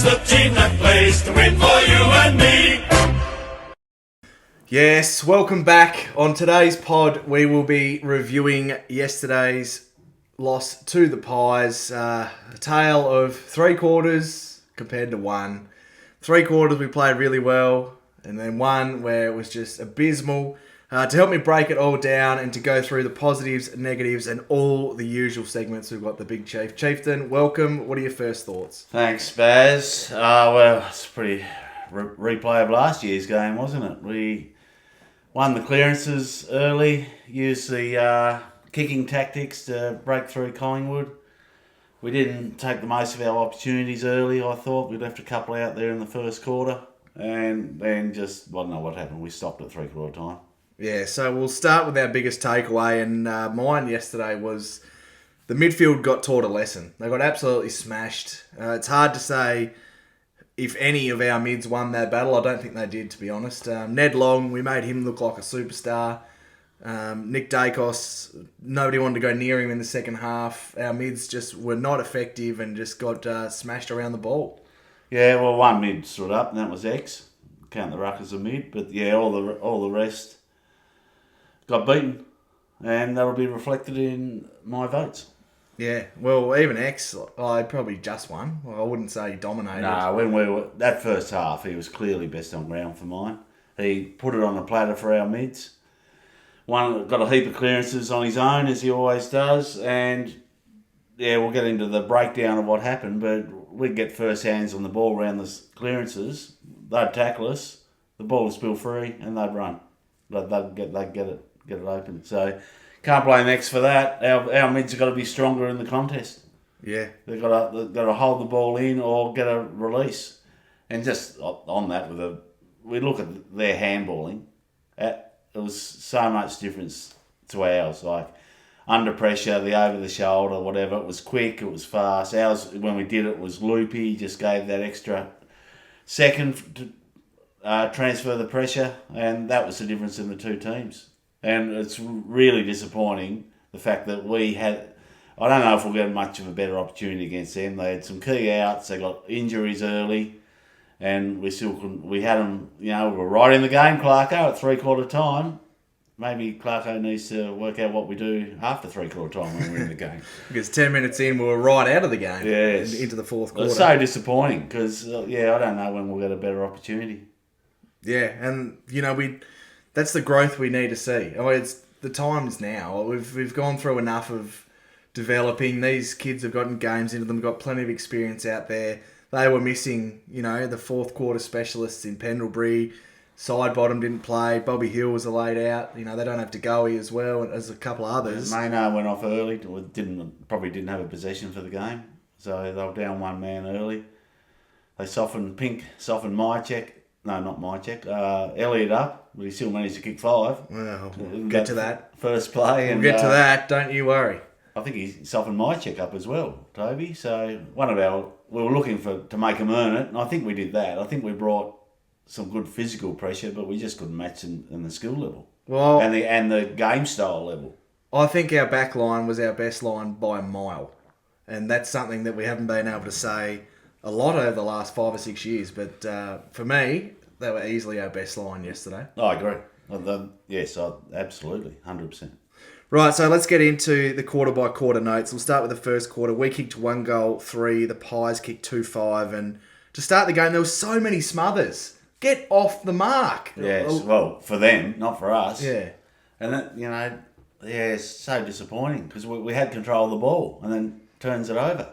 That's the team that plays to win for you and me. Yes, welcome back. On today's pod, we will be reviewing yesterday's loss to the Pies. A tale of 3 quarters compared to 1. 3 quarters we played really well, and then 1 where it was just abysmal. To help me break it all down and to go through the positives, negatives, and all the usual segments, we've got the Big Chief. Chieftain, welcome. What are your first thoughts? Thanks, Baz. Well, it's a pretty replay of last year's game, wasn't it? We won the clearances early, used the kicking tactics to break through Collingwood. We didn't take the most of our opportunities early, I thought. We left a couple out there in the first quarter. And then just, I don't know what happened. We stopped at 3/4 time. Yeah, so we'll start with our biggest takeaway, and mine yesterday was the midfield got taught a lesson. They got absolutely smashed. It's hard to say if any of our mids won that battle. I don't think they did, to be honest. Ned Long, we made him look like a superstar. Nick Dacos, nobody wanted to go near him in the second half. Our mids just were not effective and just got smashed around the ball. Yeah, well, one mid stood up, and that was X. Count the ruck as a mid, but yeah, all the rest got beaten, and that'll be reflected in my votes. Yeah, well, even X, I probably just won. Well, I wouldn't say he dominated. No, when we were that first half, he was clearly best on ground for mine. He put it on a platter for our mids. One got a heap of clearances on his own, as he always does, and yeah, we'll get into the breakdown of what happened, but we'd get first hands on the ball around the clearances. They'd tackle us, the ball would spill free, and they'd run. They'd get it open. So can't blame X for that. Our mids have got to be stronger in the contest. Yeah, They've got to hold the ball in or get a release. And just on that, we look at their handballing. It was so much difference to ours. Like under pressure, the over the shoulder, whatever. It was quick. It was fast. Ours, when we did it, was loopy. Just gave that extra second to transfer the pressure, and that was the difference in the two teams. And it's really disappointing, the fact that we had... I don't know if we'll get much of a better opportunity against them. They had some key outs. They got injuries early. And we still couldn't... We had them, we were right in the game, Clarko, at 3/4 time. Maybe Clarko needs to work out what we do after 3/4 time when we're in the game. Because 10 minutes in, we were right out of the game. Yes. Into the fourth quarter. It's so disappointing because, I don't know when we'll get a better opportunity. Yeah, and, that's the growth we need to see. It's the times now. We've gone through enough of developing. These kids have gotten games into them, got plenty of experience out there. They were missing, the fourth quarter specialists in Pendlebury. Sidebottom didn't play. Bobby Hill was a laid out. They don't have Degoe as well as a couple of others. Maynard went off early. Probably didn't have a possession for the game. So they were down one man early. They softened Mychek. No, not Mychek. Elliott up, but he still managed to kick 5. Well, we'll get to that. First play. We'll get to that, don't you worry. I think he softened Mychek up as well, Toby. So we were looking to make him earn it, and I think we did that. I think we brought some good physical pressure, but we just couldn't match in the skill level. Well, and the game style level. I think our back line was our best line by a mile. And that's something that we haven't been able to say a lot over the last 5 or 6 years, but for me, they were easily our best line yesterday. I agree. Yes, absolutely, 100%. Right, so let's get into the quarter-by-quarter notes. We'll start with the first quarter. We kicked 1 goal, 3. The Pies kicked 2-5. And to start the game, there were so many smothers. Get off the mark. Yes, well, for them, not for us. Yeah. And that, it's so disappointing because we had control of the ball and then turns it over.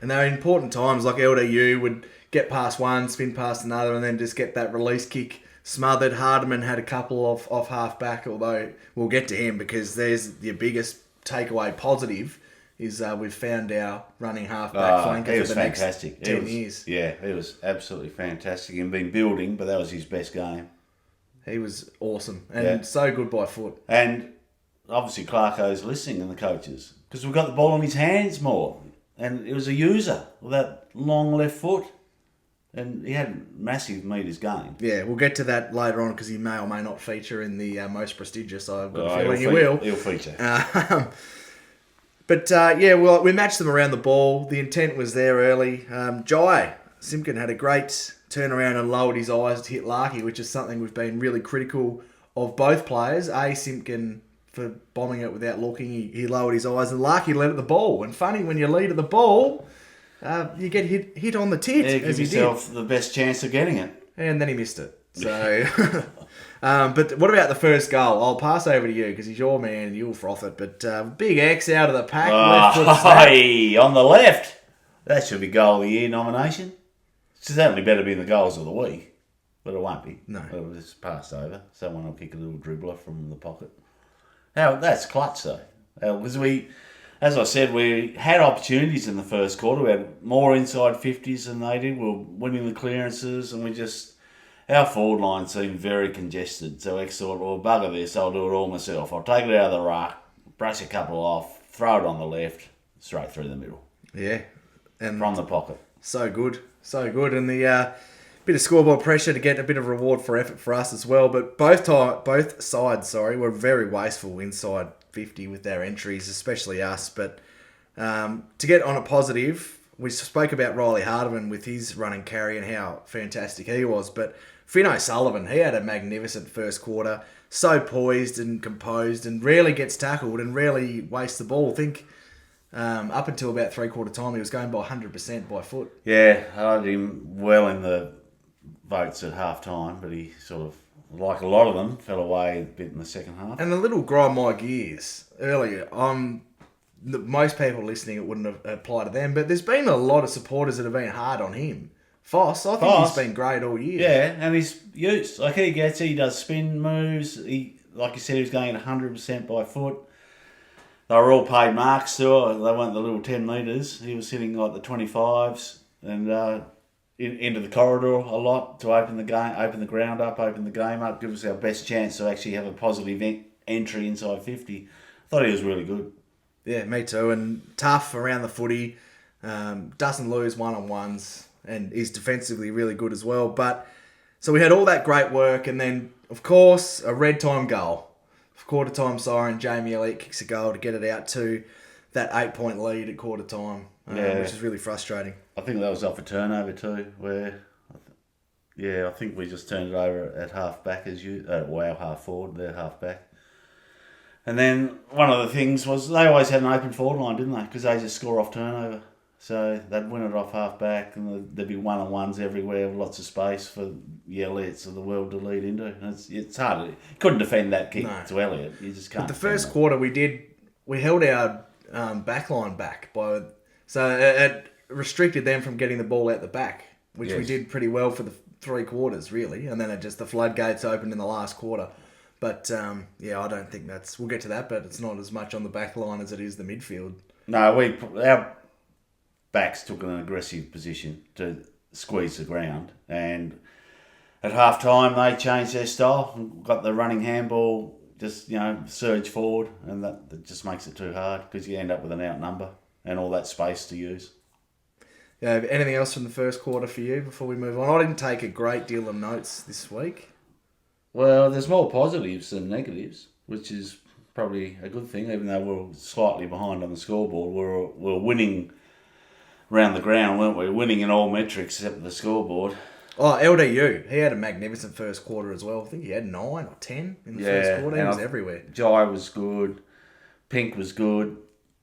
And they were important times, like LDU would get past one, spin past another, and then just get that release kick smothered. Hardeman had a couple off half back, although we'll get to him because there's your biggest takeaway positive is we've found our running half-back flanker for the fantastic. next 10 years. Yeah, he was absolutely fantastic and been building, but that was his best game. He was awesome and so good by foot. And obviously Clarko's listening and the coaches because we've got the ball in his hands more. And it was a user with that long left foot. And he had massive meters gained. Yeah, we'll get to that later on because he may or may not feature in the most prestigious. I've got a feeling he will. He'll feature. But we matched them around the ball. The intent was there early. Jai, Simpkin had a great turnaround and lowered his eyes to hit Larky, which is something we've been really critical of both players. Simpkin for bombing it without looking, he lowered his eyes, and Larky led at the ball. And funny, when you lead at the ball, you get hit on the tit, Yeah, give yourself the best chance of getting it. And then he missed it. So, but what about the first goal? I'll pass over to you because he's your man and you'll froth it. But big X out of the pack. Left foot snap. Hey, on the left. That should be goal of the year nomination. It's certainly better be in the goals of the week, but it won't be. No. It'll just pass over. Someone will kick a little dribbler from the pocket. That's clutch though. Because as I said, we had opportunities in the first quarter. We had more inside 50s than they did. We were winning the clearances, and our forward line seemed very congested. So X thought, well, bugger this, I'll do it all myself. I'll take it out of the ruck, brush a couple off, throw it on the left, straight through the middle. Yeah. And from the pocket. So good. And the bit of scoreboard pressure to get a bit of reward for effort for us as well. But both sides were very wasteful inside 50 with their entries, especially us. But to get on a positive, we spoke about Riley Hardeman with his run and carry and how fantastic he was. But Finn O'Sullivan, he had a magnificent first quarter, so poised and composed and rarely gets tackled and rarely wastes the ball. I think up until about three-quarter time, he was going by 100% by foot. Yeah, I had him well in the votes at half-time, but he sort of, like a lot of them, fell away a bit in the second half. And the little grind my gears earlier, most people listening, it wouldn't have applied to them, but there's been a lot of supporters that have been hard on him. I think he's been great all year. Yeah, and he's used. Like he does spin moves. Like you said, he was going 100% by foot. They were all paid marks too. They weren't the little 10 metres. He was hitting like the 25s and into the corridor a lot to open the ground up, open the game up, give us our best chance to actually have a positive entry inside 50. I thought he was really good. Yeah, me too. And tough around the footy. Doesn't lose one-on-ones. And is defensively really good as well. But so we had all that great work, and then of course a red time goal. Quarter time siren, Jamie Elliott kicks a goal to get it out to that 8-point lead at quarter time, which is really frustrating. I think that was off a turnover too, where I think we just turned it over at half back our half forward, their half back. And then one of the things was they always had an open forward line, didn't they? Because they just score off turnover. So they'd win it off half back, and there'd be one-on-ones everywhere, lots of space for the Elliots of the world to lead into. And it's hard. You couldn't defend that kick to Elliott. You just can't. But the first quarter we held our backline back so it restricted them from getting the ball out the back, which we did pretty well for the 3 quarters really, and then the floodgates opened in the last quarter. But I don't think we'll get to that, but it's not as much on the back line as it is the midfield. No, our backs took an aggressive position to squeeze the ground, and at half time they changed their style and got the running handball, just surge forward, and that just makes it too hard because you end up with an outnumber and all that space to use. Yeah, anything else from the first quarter for you before we move on? I didn't take a great deal of notes this week. Well, there's more positives than negatives, which is probably a good thing, even though we're slightly behind on the scoreboard. We're winning around the ground, weren't we? Winning in all metrics except the scoreboard. Oh, LDU. He had a magnificent first quarter as well. I think he had 9 or 10 in the first quarter. He was everywhere. Jai was good. Pink was good.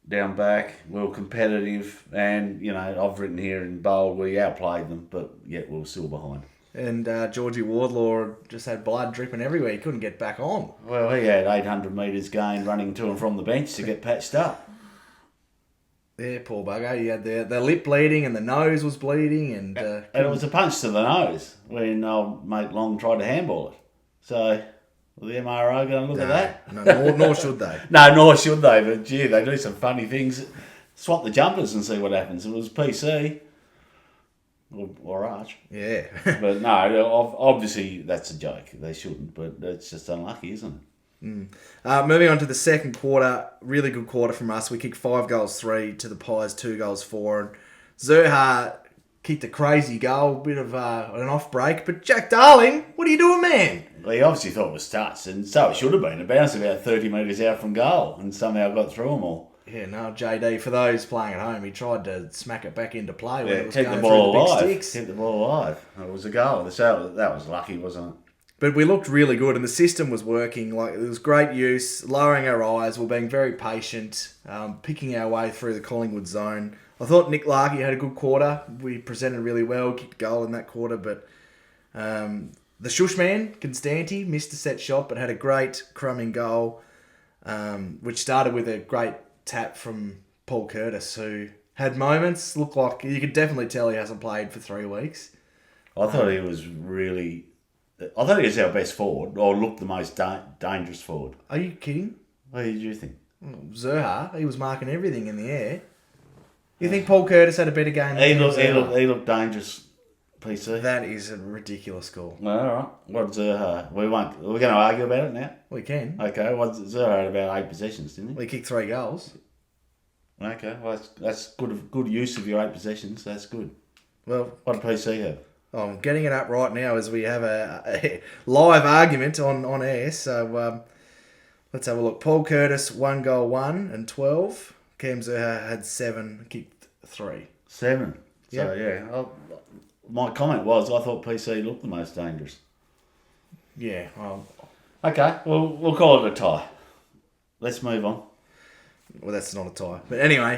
Down back. We were competitive. And, I've written here in bold, we outplayed them, but yet we were still behind. And Georgie Wardlaw just had blood dripping everywhere. He couldn't get back on. Well, he had 800 metres gained running to and from the bench to get patched up. Yeah, poor bugger. He had the lip bleeding and the nose was bleeding. And it was a punch to the nose when old mate Long tried to handball it. So, was the MRO going to look at that? No, nor should they. No, nor should they. But, gee, they do some funny things. Swap the jumpers and see what happens. It was PC. Or Arch. Yeah. But no, obviously that's a joke. They shouldn't. But it's just unlucky, isn't it? Moving on to the second quarter, really good quarter from us. We kicked 5 goals 3 to the Pies 2 goals 4, and Zerha kicked a crazy goal, bit of an off break. But Jack Darling, what are you doing, man? Well, he obviously thought it was touched, and so it should have been. It bounced about 30 metres out from goal, and somehow got through them all. Yeah, no, JD, for those playing at home, he tried to smack it back into play when it was keep going the ball through the alive. big sticks. Keep the ball alive. It was a goal. So that was lucky, wasn't it? But we looked really good, and the system was working. Like, it was great use, lowering our eyes. We're being very patient, picking our way through the Collingwood zone. I thought Nick Larkey had a good quarter. We presented really well, kicked a goal in that quarter, but the shush man, Constanti, missed a set shot, but had a great crumbing goal, which started with a great tap from Paul Curtis, who had moments. Looked like you could definitely tell he hasn't played for 3 weeks. I thought he was really... I thought he was our best forward, or looked the most dangerous forward. Are you kidding? What did you think? Zerha, he was marking everything in the air. You think Paul Curtis had a better game than Zerha? He looked dangerous, PC. That is a ridiculous call. Well, all right. What Zerha? We're going to argue about it now? We can. Okay, Zerha had about 8 possessions, didn't he? We kicked 3 goals. Okay, well, that's good use of your 8 possessions. That's good. Well, what did PC have? I'm getting it up right now as we have a live argument on air. So let's have a look. Paul Curtis, 1 goal, 1 and 12. Cam Zerha had 7, kicked 3. 7. So, yeah. My comment was I thought PC looked the most dangerous. Yeah. Well, okay, well, we'll call it a tie. Let's move on. Well, that's not a tie. But anyway,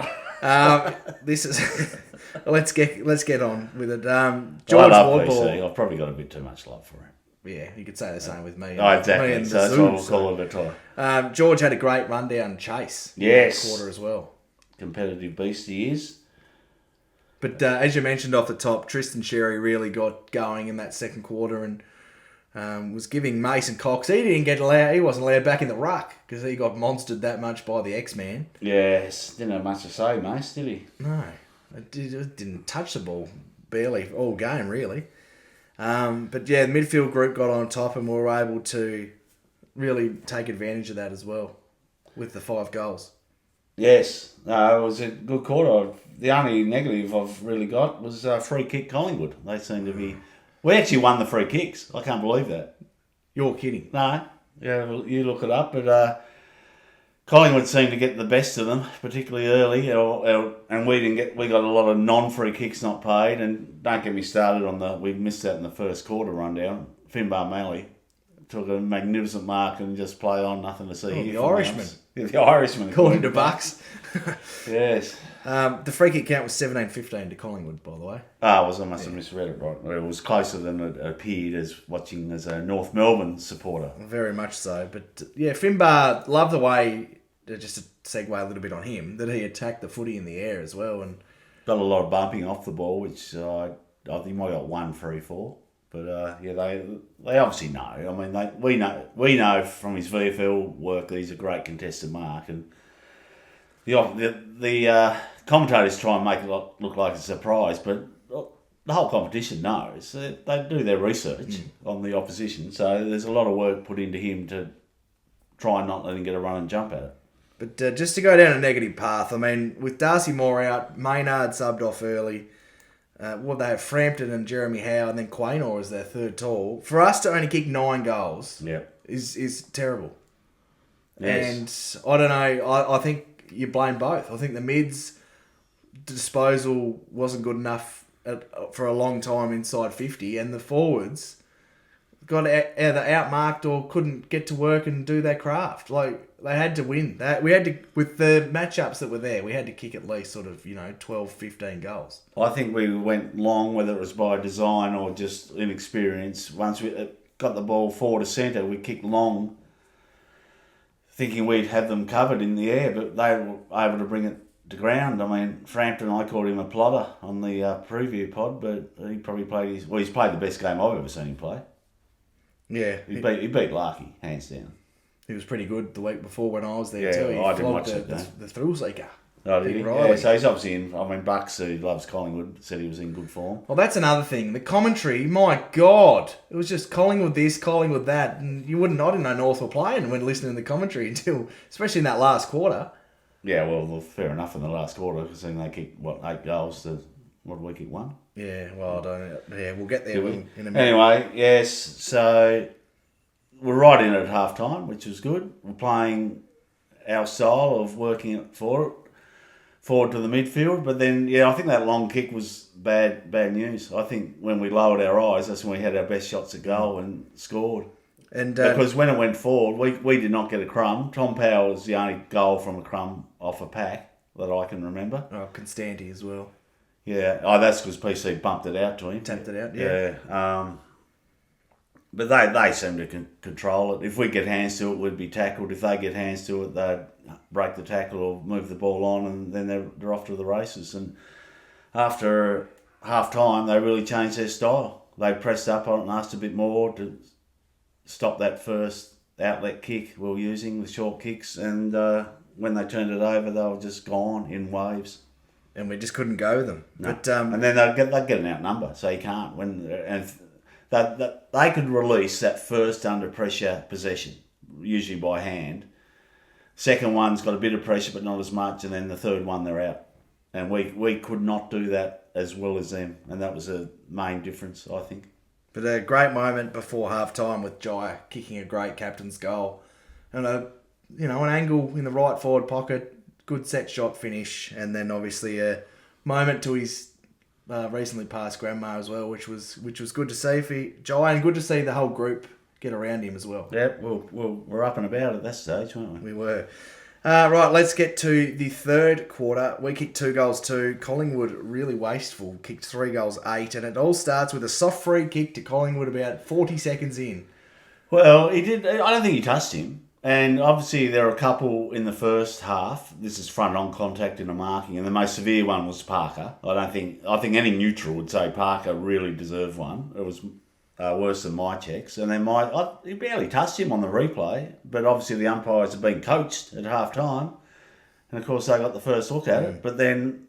this is... let's get on with it. George I love Wardball. PC. I've probably got a bit too much love for him. Yeah, you could say the same with me. Oh, exactly. Me and So that's why we'll call it a tie. George had a great rundown chase. Yes. In that quarter as well. Competitive beast he is. But as you mentioned off the top, Tristan Sherry really got going in that second quarter and was giving Mason Cox. He wasn't allowed back in the ruck because he got monstered that much by the X-Man. Yes, didn't have much to say, Mace, did he? No, it didn't touch the ball barely all game really. But yeah, the midfield group got on top and we were able to really take advantage of that as well with the 5 goals. Yes, no, it was a good quarter. The only negative I've really got was free kick Collingwood. They seem to be... We actually won the free kicks. I can't believe that. You're kidding. No. Yeah, well, you look it up. But Collingwood seemed to get the best of them, particularly early. And we got a lot of non-free kicks not paid. And don't get me started on we missed that in the first quarter rundown. Finbar Malley took a magnificent mark and just played on, nothing to see here. The Irishman. Yeah, the Irishman. According to Bucks. Yes. The free kick count was 17-15 to Collingwood, by the way. I must have misread it right. It was closer than it appeared watching as a North Melbourne supporter. Very much so. But yeah, Finbar, loved the way, just to segue a little bit on him, that he attacked the footy in the air as well. And got a lot of bumping off the ball, which I think he might have got 1 free for. But yeah, they obviously know. I mean, we know from his VFL work that he's a great contested mark, and the commentators try and make it look like a surprise, but the whole competition knows. They do their research on the opposition, so there's a lot of work put into him to try and not let him get a run and jump at it. But just to go down a negative path, I mean, with Darcy Moore out, Maynard subbed off early. They have Frampton and Jeremy Howe, and then Quaynor as their third tall. For us to only kick 9 goals is terrible. Yes. And I don't know, I think you blame both. I think the mids disposal wasn't good enough for a long time inside 50, and the forwards got either outmarked or couldn't get to work and do their craft. Like, they had to win. We had to, with the matchups that were there, we had to kick at least 12, 15 goals. I think we went long, whether it was by design or just inexperience. Once we got the ball forward to centre, we kicked long, thinking we'd have them covered in the air, but they were able to bring it to ground. I mean, Frampton, I called him a plotter on the preview pod, but he probably he's played the best game I've ever seen him play. Yeah. He beat Larkey, hands down. He was pretty good the week before when I was there too. He I didn't watch that game. The thrill seeker. Oh, did he? Yeah, so he's obviously in. I mean, Bucks, who loves Collingwood, said he was in good form. Well, that's another thing. The commentary, my God. It was just Collingwood this, Collingwood that. And I didn't know North were playing when listening to the commentary until, especially in that last quarter. Yeah, well, fair enough in the last quarter, because then they kicked, 8 goals to, what did we kick, 1? Yeah, well, I don't know. Yeah, we'll get there in a minute. Anyway, yes, so we're right in at half time, which was good. We're playing our style of working it for it. forward to the midfield. But then, I think that long kick was bad news. I think when we lowered our eyes, that's when we had our best shots at goal and scored. And because when it went forward, we did not get a crumb. Tom Powell was the only goal from a crumb off a pack that I can remember. Oh, Constanti as well. Yeah. Oh, that's because PC bumped it out to him. Tapped it out, yeah. But they seem to control it. If we get hands to it, we'd be tackled. If they get hands to it, they'd break the tackle or move the ball on, and then they're off to the races. And after half time, they really changed their style. They pressed up on it and asked a bit more to stop that first outlet kick we were using, the short kicks. And when they turned it over, they were just gone in waves. And we just couldn't go with them. No. But and then they'd get an outnumber, so you can't. They could release that first under pressure possession, usually by hand. Second one's got a bit of pressure but not as much, and then the third one they're out. And we could not do that as well as them, and that was a main difference, I think. But a great moment before half time with Jai kicking a great captain's goal. And an angle in the right forward pocket, good set shot finish, and then obviously a moment to his recently passed grandma as well, which was good to see for Jai, and good to see the whole group get around him as well. Yeah, we're up and about at that stage, weren't we? We were. Right, let's get to the third quarter. We kicked 2 goals too. Collingwood really wasteful, kicked 3 goals 8, and it all starts with a soft free kick to Collingwood about 40 seconds in. Well, he did. I don't think he touched him. And obviously there are a couple in the first half. This is front-on contact in a marking, and the most severe one was Parker. I think any neutral would say Parker really deserved one. It was worse than my checks. And then he barely touched him on the replay, but obviously the umpires have been coached at half-time. And, of course, they got the first look at it. But then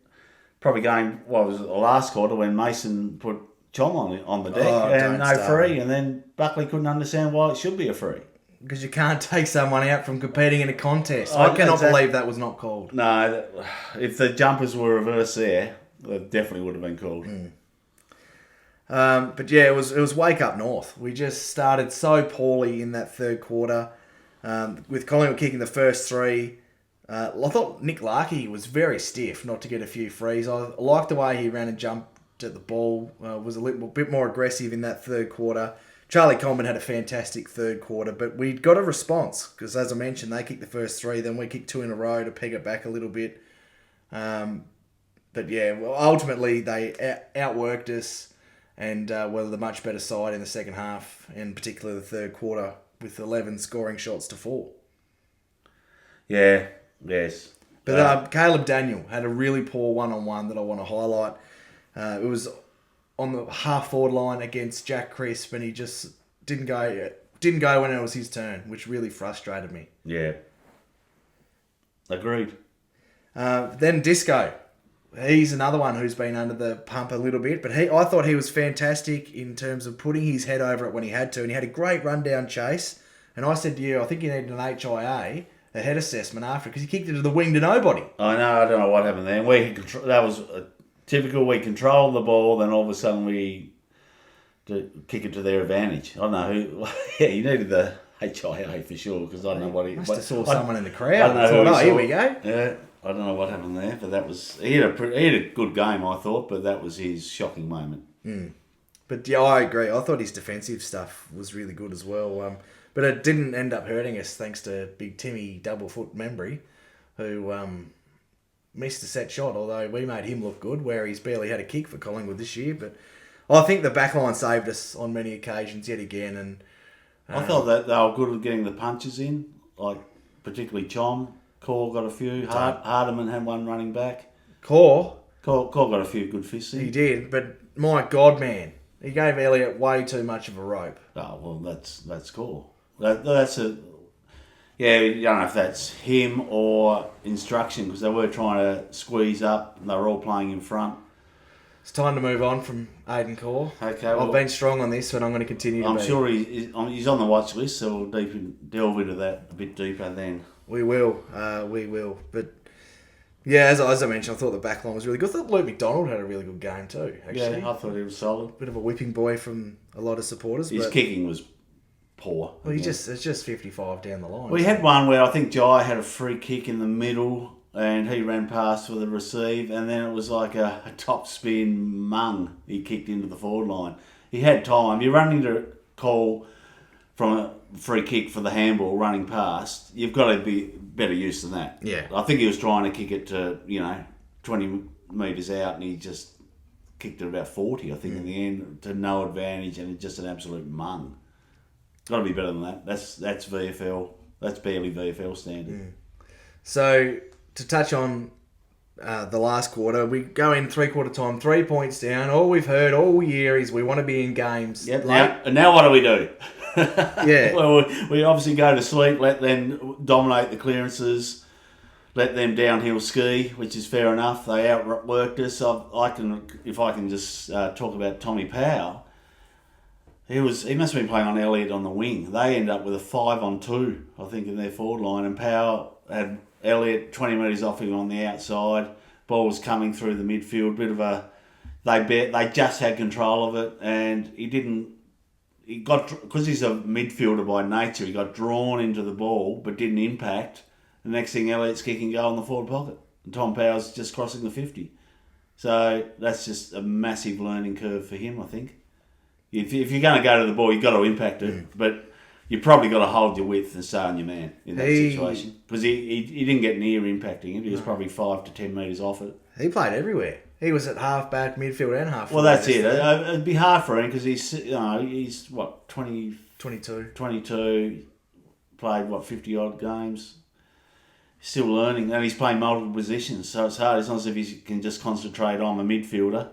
probably going, was it the last quarter when Mason put Chom on the deck and no free, and then Buckley couldn't understand why it should be a free. Because you can't take someone out from competing in a contest. I cannot believe that was not called. No, if the jumpers were reversed there, that definitely would have been called. But yeah, it was wake up north. We just started so poorly in that third quarter, with Collingwood kicking the first 3. I thought Nick Larkey was very stiff not to get a few frees. I liked the way he ran and jumped at the ball. Was a little bit more aggressive in that third quarter. Charlie Coleman had a fantastic third quarter, but we got a response because, as I mentioned, they kicked the first 3, then we kicked 2 in a row to peg it back a little bit. But yeah, ultimately they outworked us and were the much better side in the second half, in particular the third quarter, with 11 scoring shots to 4. Yeah, yes. But Caleb Daniel had a really poor one-on-one that I want to highlight. It was on the half-forward line against Jack Crisp, and he just didn't go when it was his turn, which really frustrated me. Yeah. Agreed. Then Disco. He's another one who's been under the pump a little bit, but I thought he was fantastic in terms of putting his head over it when he had to, and he had a great rundown chase. And I said to you, I think he needed an HIA, a head assessment after, because he kicked it to the wing to nobody. I know, I don't know what happened there. That was typical. We controlled the ball, then all of a sudden we kick it to their advantage. I don't know who. Yeah, he needed the HIA for sure, because I don't know what he... Must have saw someone in the crowd. I don't know here we go. Yeah, I don't know what happened there, but that was... He had a good game, I thought, but that was his shocking moment. But yeah, I agree. I thought his defensive stuff was really good as well. But it didn't end up hurting us thanks to Big Timmy Doublefoot Membry, who missed a set shot, although we made him look good, where he's barely had a kick for Collingwood this year. But I think the backline saved us on many occasions yet again. And I thought that they were good at getting the punches in, like particularly Chom. Core got a few. Hardeman had one running back. Core got a few good fists in. He did, but my God, man, he gave Elliott way too much of a rope. Oh, well, that's cool. That's a... Yeah, you don't know if that's him or instruction, because they were trying to squeeze up and they were all playing in front. It's time to move on from Aiden Core. Okay, I've been strong on this, but I'm going to continue to be. I'm sure he's on the watch list, so we'll delve into that a bit deeper then. We will. But yeah, as I mentioned, I thought the backline was really good. I thought Luke McDonald had a really good game too, actually. Yeah, I thought he was solid. Bit of a whipping boy from a lot of supporters. His kicking was poor. Well, it's just 55 down the line. We had one where I think Jai had a free kick in the middle, and he ran past for the receive, and then it was like a top spin mung he kicked into the forward line. He had time. You're running to call from a free kick for the handball running past. You've got to be better used than that. Yeah. I think he was trying to kick it to, 20 metres out, and he just kicked it about 40, I think, in the end, to no advantage, and just an absolute mung. Got to be better than that. That's VFL. That's barely VFL standard. So, to touch on the last quarter, we go in three-quarter time, 3 points down. All we've heard all year is we want to be in games. Yep. Now what do we do? Yeah. Well, we obviously go to sleep, let them dominate the clearances, let them downhill ski, which is fair enough. They outworked us. If I can just talk about Tommy Powell, he must have been playing on Elliott on the wing. They end up with a 5-on-2, I think, in their forward line, and Powell had Elliott 20 metres off him on the outside. Ball was coming through the midfield. They just had control of it, and because he's a midfielder by nature, he got drawn into the ball but didn't impact. The next thing, Elliott's kicking goal in the forward pocket, and Tom Powell's just crossing the 50. So that's just a massive learning curve for him, I think. If you're going to go to the ball, you've got to impact it, but you probably got to hold your width and stay on your man in that situation, because he didn't get near impacting it. He was probably 5 to 10 metres off it. He played everywhere. He was at half-back, midfield and half. Well, that's it. It'd be hard for him because he's what, 22, played 50-odd games. Still learning, and he's playing multiple positions, so it's hard. It's not as if he can just concentrate on a midfielder.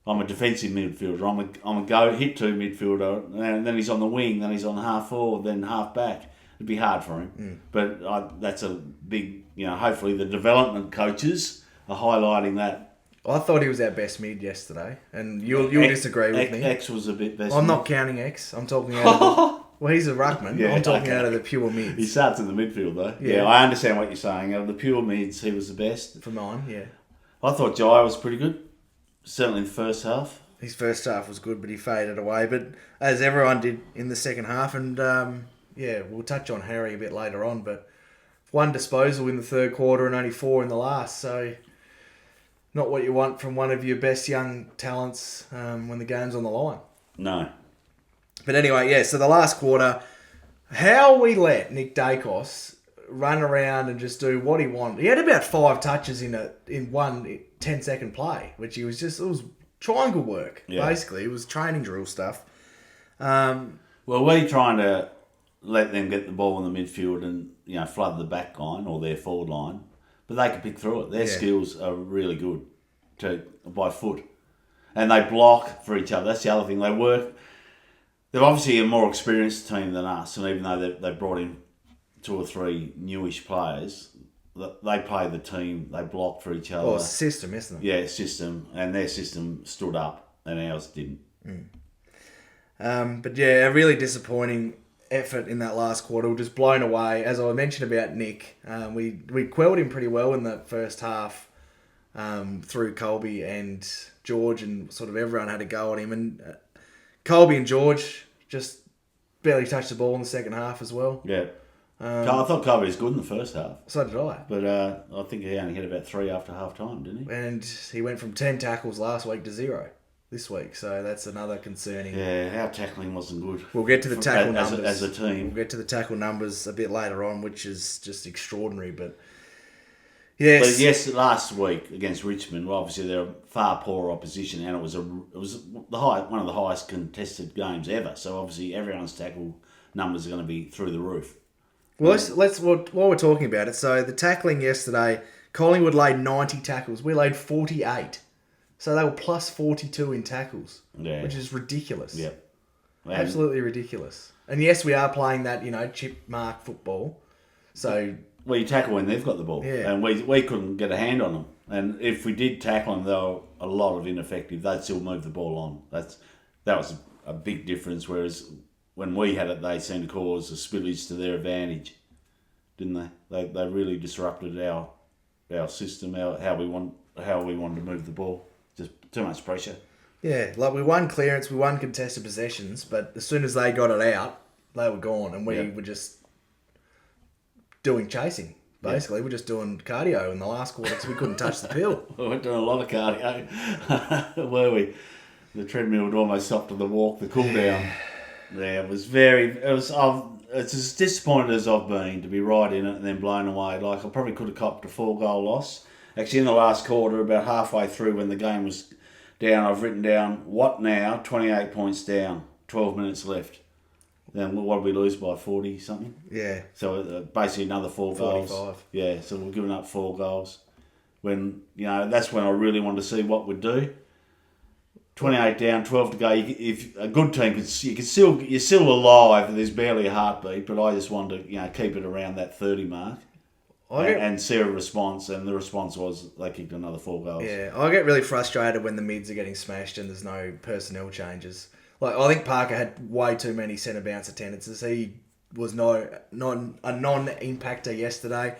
I'm a defensive midfielder. I'm a go hit to midfielder, and then he's on the wing, then he's on half forward, then half back. It'd be hard for him. But that's a big, hopefully the development coaches are highlighting that. I thought he was our best mid yesterday, and you'll disagree with me. X was a bit best. I'm not counting X. I'm talking out of well, he's a ruckman. Yeah, I'm talking out of the pure mids. He starts in the midfield though. Yeah. I understand what you're saying. Out of the pure mids, he was the best. For mine, yeah. I thought Jai was pretty good. Certainly in the first half. His first half was good, but he faded away. But as everyone did in the second half, and we'll touch on Harry a bit later on. But 1 disposal in the third quarter and only 4 in the last. So not what you want from one of your best young talents when the game's on the line. No. But anyway, so the last quarter, how we let Nick Dacos run around and just do what he wanted. He had about 5 touches in one 10-second play, which it was triangle work, basically. It was training drill stuff. Well, we're trying to let them get the ball in the midfield and, flood the back line or their forward line, but they can pick through it. Their skills are really good by foot. And they block for each other. That's the other thing. They work. They're obviously a more experienced team than us, and even though they've brought in 2 or 3 newish players, they play the team, they block for each other. Well, it's a system, isn't it? Yeah, system, and their system stood up, and ours didn't. But a really disappointing effort in that last quarter. We were just blown away. As I mentioned about Nick, we quelled him pretty well in the first half through Colby and George, and sort of everyone had a go at him. And Colby and George just barely touched the ball in the second half as well. Yeah. I thought Colby was good in the first half. So did I. But I think he only hit about 3 after half time, didn't he? And he went from 10 tackles last week to 0 this week. So that's another concerning. Yeah, our tackling wasn't good. We'll get to the tackle numbers. As a team. We'll get to the tackle numbers a bit later on, which is just extraordinary. But yes. Last week against Richmond, well, obviously they're a far poorer opposition, and it was one of the highest contested games ever. So obviously everyone's tackle numbers are going to be through the roof. Well, let's while we're talking about it. So the tackling yesterday, Collingwood laid 90 tackles. We laid 48. So they were plus 42 in tackles, which is ridiculous. Yep. Absolutely ridiculous. And yes, we are playing that, chip mark football. So you tackle when they've got the ball. Yeah. And we couldn't get a hand on them. And if we did tackle them, they were a lot of ineffective. They'd still move the ball on. That was a big difference, whereas when we had it, they seemed to cause a spillage to their advantage, didn't they? They really disrupted our system, how we wanted to move the ball. Just too much pressure. Yeah, like we won clearance, we won contested possessions, but as soon as they got it out, they were gone, and we were just doing chasing Basically, we're just doing cardio in the last quarter because we couldn't touch the pill. We were doing a lot of cardio, were we? The treadmill would almost stop to the walk, the cool down. Yeah, it's as disappointed as I've been to be right in it and then blown away. Like, I probably could have copped a 4-goal loss. Actually, in the last quarter, about halfway through when the game was down, I've written down, what now? 28 points down, 12 minutes left. Then what did we lose by, 40-something? Yeah. So basically another 4 goals. 45. Yeah, so we're giving up 4 goals. When, that's when I really wanted to see what we'd do. 28 down, 12 to go. If a good team you're still alive. There's barely a heartbeat, but I just wanted to keep it around that 30 mark and see a response. And the response was they kicked another 4 goals. Yeah, I get really frustrated when the mids are getting smashed and there's no personnel changes. Like, I think Parker had way too many centre bounce attendances. He was a non-impactor yesterday.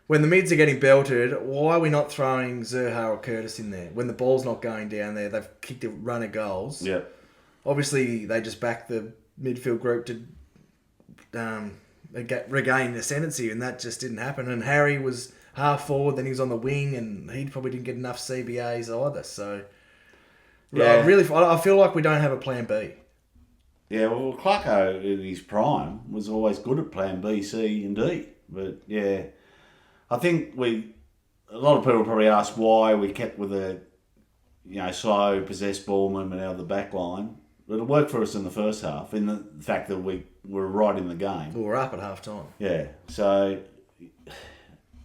When the mids are getting belted, why are we not throwing Zerha or Curtis in there? When the ball's not going down there, they've kicked a run of goals. Yeah. Obviously, they just backed the midfield group to regain ascendancy, and that just didn't happen. And Harry was half forward, then he was on the wing, and he probably didn't get enough CBAs either. So, yeah. I feel like we don't have a plan B. Yeah, well, Clarko in his prime was always good at plan B, C, and D. But, yeah, I think a lot of people probably ask why we kept with a, slow, possessed ball movement out of the back line. But it worked for us in the first half, in the fact that we were right in the game. We were up at half time. Yeah, so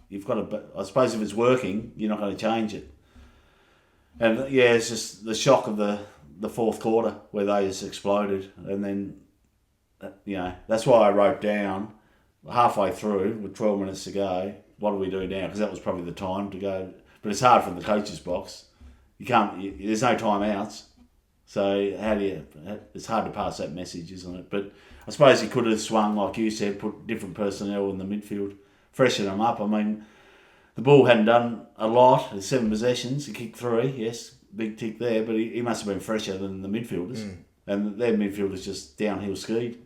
you've got to, I suppose if it's working, you're not going to change it. And yeah, it's just the shock of the fourth quarter where they just exploded. And then, that's why I wrote down halfway through with 12 minutes to go, what do we do now? Because that was probably the time to go. But it's hard from the coach's box. There's no timeouts. So it's hard to pass that message, isn't it? But I suppose he could have swung, like you said, put different personnel in the midfield, freshen them up. I mean, the Bull hadn't done a lot. 7 possessions, he kicked 3, yes, big tick there, but he must have been fresher than the midfielders. Mm. And their midfielders just downhill skied.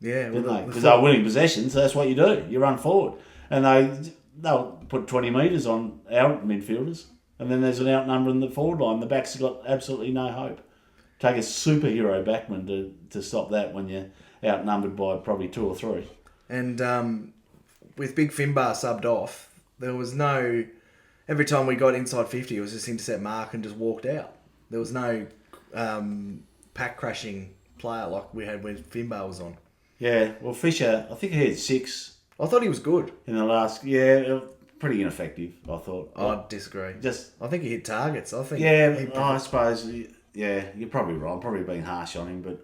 Yeah. Didn't they? Because they were winning possessions, so that's what you do. You run forward. And they'll put 20 metres on our midfielders, and then there's an outnumber in the forward line. The backs have got absolutely no hope. Take a superhero backman to stop that when you're outnumbered by probably 2 or 3. And with Big Finbar subbed off, there was no... Every time we got inside 50, it was just intercept mark and just walked out. There was no pack-crashing player like we had when Finbar was on. Yeah, well, Fisher, I think he had 6. I thought he was good. In the last... pretty ineffective, I thought. I disagree. I think he hit targets. I think. Yeah, I suppose... Yeah, you're probably right. I'm probably being harsh on him, but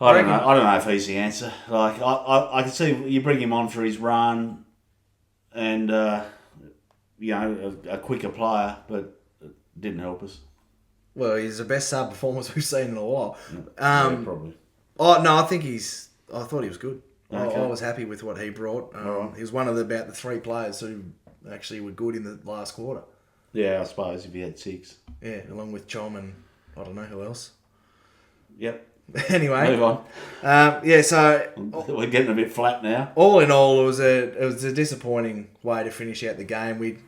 I don't know. I don't know if he's the answer. Like I can see you bring him on for his run, and a quicker player, but it didn't help us. Well, he's the best sub performance we've seen in a while. Yeah, probably. Oh no, I thought he was good. Okay. I was happy with what he brought. Right. He was one of about the 3 players who actually were good in the last quarter. Yeah, I suppose if he had 6. Yeah, along with Chom and I don't know who else. Yep. Anyway. Move on. So... We're getting a bit flat now. All in all, it was a disappointing way to finish out the game. We'd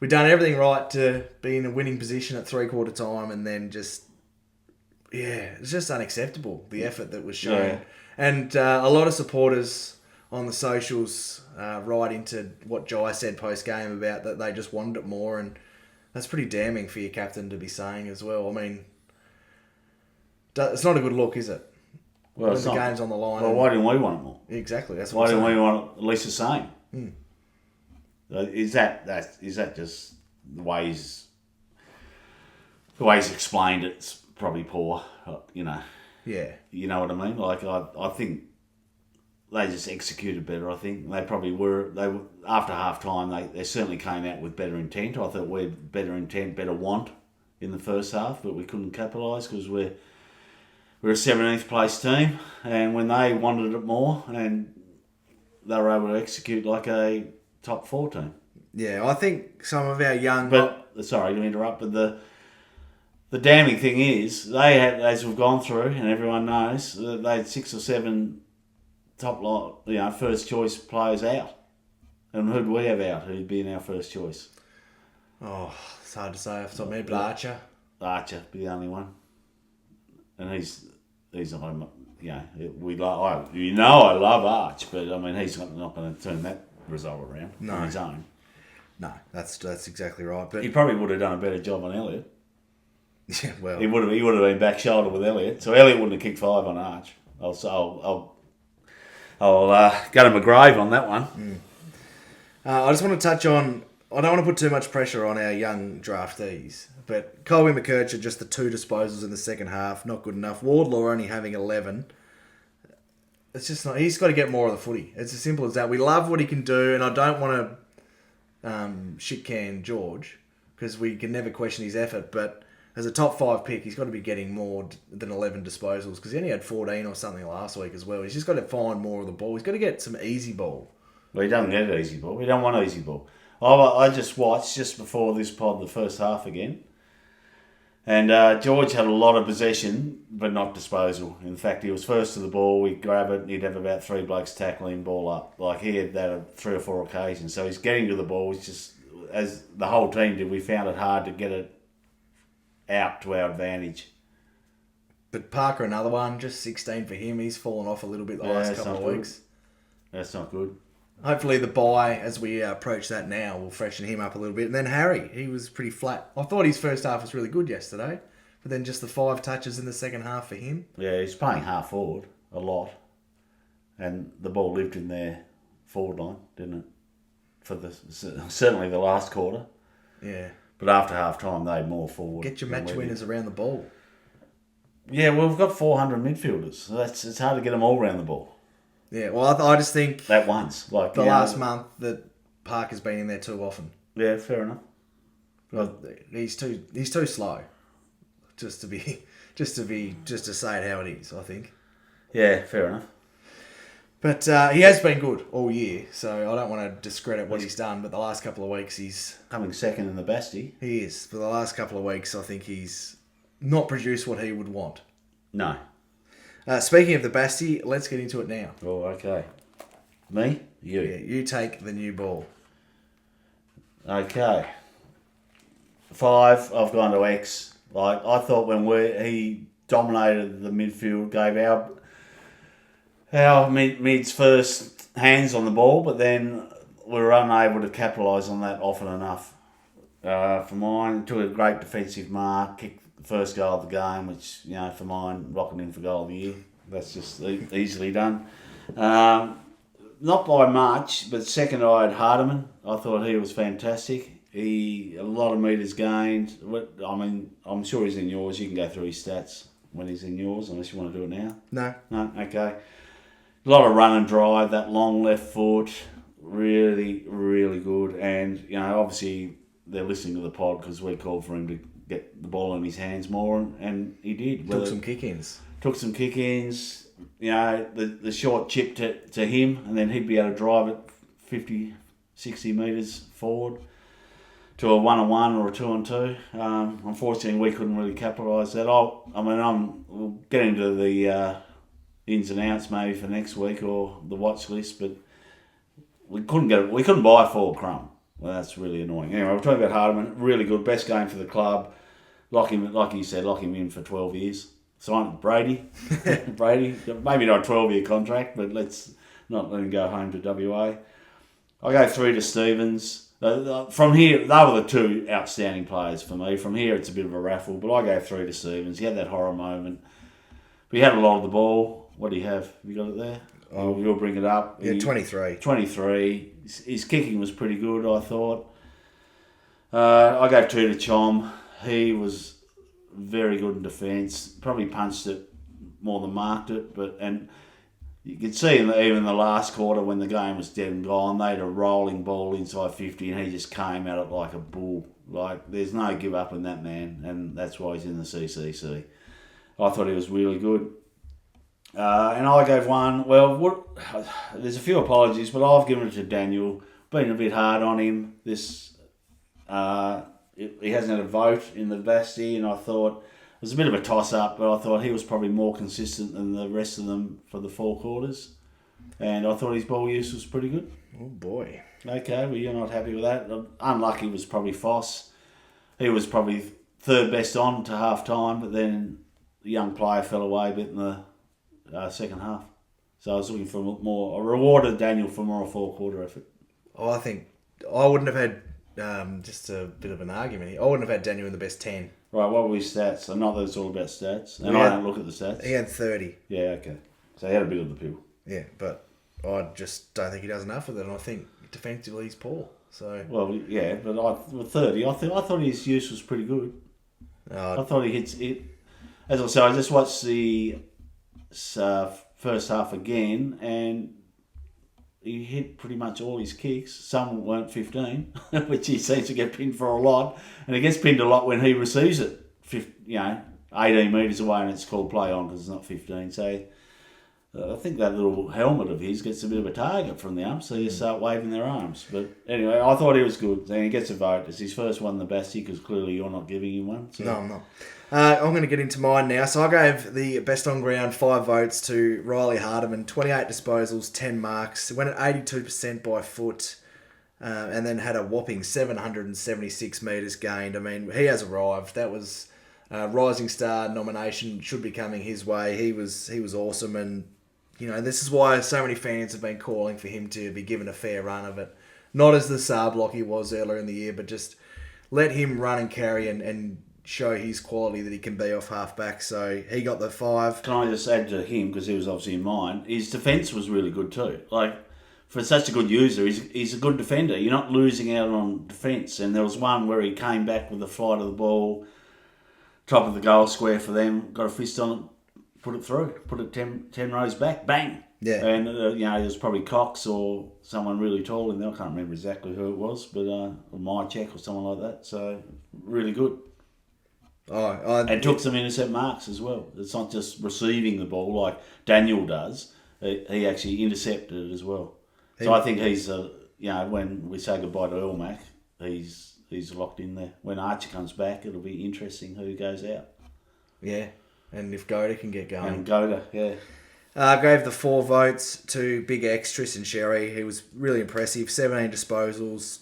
done everything right to be in a winning position at 3/4 time, and then just... Yeah, it's just unacceptable, the effort that was shown. Yeah. And a lot of supporters on the socials right into what Jai said post-game about that they just wanted it more, and that's pretty damning for your captain to be saying as well. I mean, it's not a good look, is it? Well, when the game's on the line. Well, why didn't we want it more? Exactly. That's why what didn't we want at least the same? Hmm. Is that just the way he's explained it? It's probably poor, Yeah. You know what I mean? Like I think they just executed better. I think they probably were. They were, after half time. They certainly came out with better intent. I thought we had better intent, better want in the first half, but we couldn't capitalise because we're a 17th place team, and when they wanted it more, and they were able to execute like a top 4 team. Yeah, I think some of our young... But sorry to interrupt, but the damning thing is they had, as we've gone through, and everyone knows, they had 6 or 7 top line, first choice players out. And who'd we have out? Who'd be in our first choice? Oh, it's hard to say off the top of my head, but Archer. Archer be the only one. And he's not, I love Arch, but I mean he's not going to turn that result around on his own. No, that's exactly right. But he probably would have done a better job on Elliott. Yeah, well, he would have been back shoulder with Elliott, so Elliott wouldn't have kicked 5 on Arch. I'll go to my grave on that one. I just want to touch on. I don't want to put too much pressure on our young draftees, but Colby McKercher, just the 2 disposals in the second half, not good enough. Wardlaw only having 11. It's just not. He's got to get more of the footy. It's as simple as that. We love what he can do, and I don't want to shit can George because we can never question his effort. But as a top 5 pick, he's got to be getting more than 11 disposals because he only had 14 or something last week as well. He's just got to find more of the ball. He's got to get some easy ball. Well, he doesn't get easy ball. We don't want easy ball. I just watched just before this pod the first half again, and George had a lot of possession but not disposal. In fact, he was first to the ball. He'd grab it, and he'd have about 3 blokes tackling ball up. Like he had that on 3 or 4 occasions. So he's getting to the ball. He's just, as the whole team did, we found it hard to get it out to our advantage. But Parker, another one, just 16 for him. He's fallen off a little bit the last couple of weeks. That's not good. Hopefully the bye, as we approach that now, will freshen him up a little bit. And then Harry, he was pretty flat. I thought his first half was really good yesterday, but then just the 5 touches in the second half for him. Yeah, he's playing half forward a lot, and the ball lived in their forward line, didn't it? For certainly the last quarter. Yeah. But after half time, they had more forward. Get your match winners around the ball. Yeah, well, we've got 400 midfielders, so it's hard to get them all around the ball. Yeah, well, I just think that once, like the last month that Parker's been in there too often. Yeah, fair enough. Well, he's too slow, just to say it how it is. I think. Yeah, fair enough. But he has been good all year, so I don't want to discredit what he's done. But the last couple of weeks, he's coming second in the Basti. He is. For the last couple of weeks, I think he's not produced what he would want. No. Speaking of the Basti, let's get into it now. Oh, okay. Me? You? Yeah, you take the new ball. Okay. 5, I've gone to X. Like I thought when he dominated the midfield, gave our mids first hands on the ball, but then we were unable to capitalise on that often enough. For mine, took a great defensive mark, kicked the first goal of the game, which, for mine, rocking in for goal of the year. That's just easily done. Not by much, but second I had Hardeman. I thought he was fantastic. A lot of metres gained. I mean, I'm sure he's in yours. You can go through his stats when he's in yours, unless you want to do it now. No, okay. A lot of run and drive, that long left foot, really, really good. And, obviously they're listening to the pod because we called for him to get the ball in his hands more, and he did. Took some kick-ins. The short chip to him, and then he'd be able to drive it 50, 60 metres forward to a 1-on-1 or a 2-on-2. Unfortunately, we couldn't really capitalise that. We'll get into the ins and outs maybe for next week or the watch list, but we couldn't buy Ford Crumb. Well, that's really annoying. Anyway, we're talking about Hardeman. Really good, best game for the club. Lock him, like you said, lock him in for 12 years. Sign Brady, maybe not a 12-year contract, but let's not let him go home to WA. I go 3 to Stevens. From here, they were the 2 outstanding players for me. From here, it's a bit of a raffle, but I go 3 to Stevens. He had that horror moment. But he had a lot of the ball. What do you have? Have you got it there? Oh, you'll bring it up. Yeah, 23. 23. His kicking was pretty good, I thought. I gave 2 to Chom. He was very good in defence. Probably punched it more than marked it. And you could see even the last quarter when the game was dead and gone, they had a rolling ball inside 50 and he just came at it like a bull. Like, there's no give up in that man, and that's why he's in the CCC. I thought he was really good. And I gave 1. Well, there's a few apologies, but I've given it to Daniel. Been a bit hard on him. He hasn't had a vote in the Basti, and I thought it was a bit of a toss-up, but I thought he was probably more consistent than the rest of them for the 4 quarters. And I thought his ball use was pretty good. Oh, boy. Okay, well, you're not happy with that. Unlucky was probably Foss. He was probably third best on to half time, but then the young player fell away a bit in the second half. So I was looking for more. I rewarded Daniel for more a four-quarter effort. Oh, I think I wouldn't have had, just a bit of an argument here, I wouldn't have had Daniel in the best 10. Right, what were his stats? I know that it's all about stats, and Yeah. I don't look at the stats. He had 30. Yeah, okay. So he had a bit of the pill. Yeah, but I just don't think he does enough with it, and I think defensively he's poor. So Well, yeah, but with 30, I thought his use was pretty good. I thought he hits it. As I said, I just watched the first half again, and he hit pretty much all his kicks. Some weren't 15, which he seems to get pinned for a lot, and he gets pinned a lot when he receives it. 18 metres away, and it's called play on because it's not 15. So I think that little helmet of his gets a bit of a target from the ump, so you start waving their arms. But anyway, I thought he was good, and he gets a vote. It's his first one in the Bastie, because clearly you're not giving him one. So. no, I'm not. I'm going to get into mine now. So I gave the best on ground 5 votes to Riley Hardeman, 28 disposals, 10 marks. Went at 82% by foot, and then had a whopping 776 metres gained. I mean, he has arrived. That was Rising Star nomination should be coming his way. He was awesome, and this is why so many fans have been calling for him to be given a fair run of it. Not as the Saar block he was earlier in the year, but just let him run and carry and show his quality that he can be off half-back. So he got the 5. Can I just add to him, because he was obviously in mine, his defence was really good too. Like, for such a good user, he's a good defender. You're not losing out on defence. And there was one where he came back with the flight of the ball, top of the goal square for them, got a fist on it, put it through, put it 10 rows back, bang. Yeah. And, it was probably Cox or someone really tall in there. I can't remember exactly who it was, but or Mycheck or someone like that. So, really good. And took some intercept marks as well. It's not just receiving the ball like Daniel does. He actually intercepted it as well. So I think he's, when we say goodbye to Elmac, he's locked in there. When Archer comes back, it'll be interesting who goes out. Yeah, and if Goda can get going. And Goda, yeah. I gave the 4 votes to Big X, Tristan Sherry. He was really impressive. 17 disposals.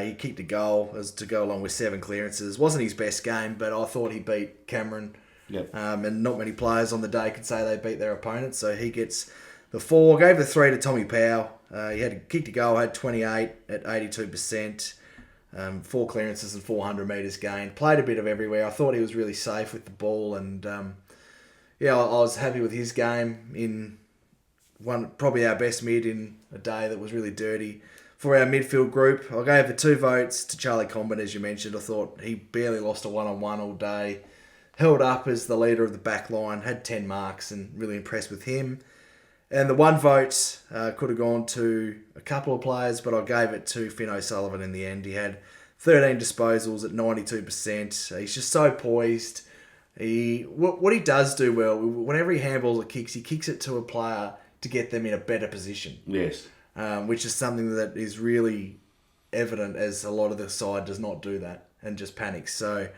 He kicked a goal as to go along with 7 clearances. Wasn't his best game, but I thought he beat Cameron. Yep. And not many players on the day could say they beat their opponents, so he gets the 4. Gave the 3 to Tommy Powell. He had kicked a goal, had 28 at 82%. 4 clearances and 400 metres gained. Played a bit of everywhere. I thought he was really safe with the ball, and I was happy with his game in probably our best mid in a day that was really dirty. For our midfield group, I gave the 2 votes to Charlie Comben, as you mentioned. I thought he barely lost a one-on-one all day. Held up as the leader of the back line, had 10 marks, and really impressed with him. And the 1 vote could have gone to a couple of players, but I gave it to Finn O'Sullivan in the end. He had 13 disposals at 92%. He's just so poised. What he does do well, whenever he handballs or kicks, he kicks it to a player to get them in a better position. Yes. Which is something that is really evident, as a lot of the side does not do that and just panics. So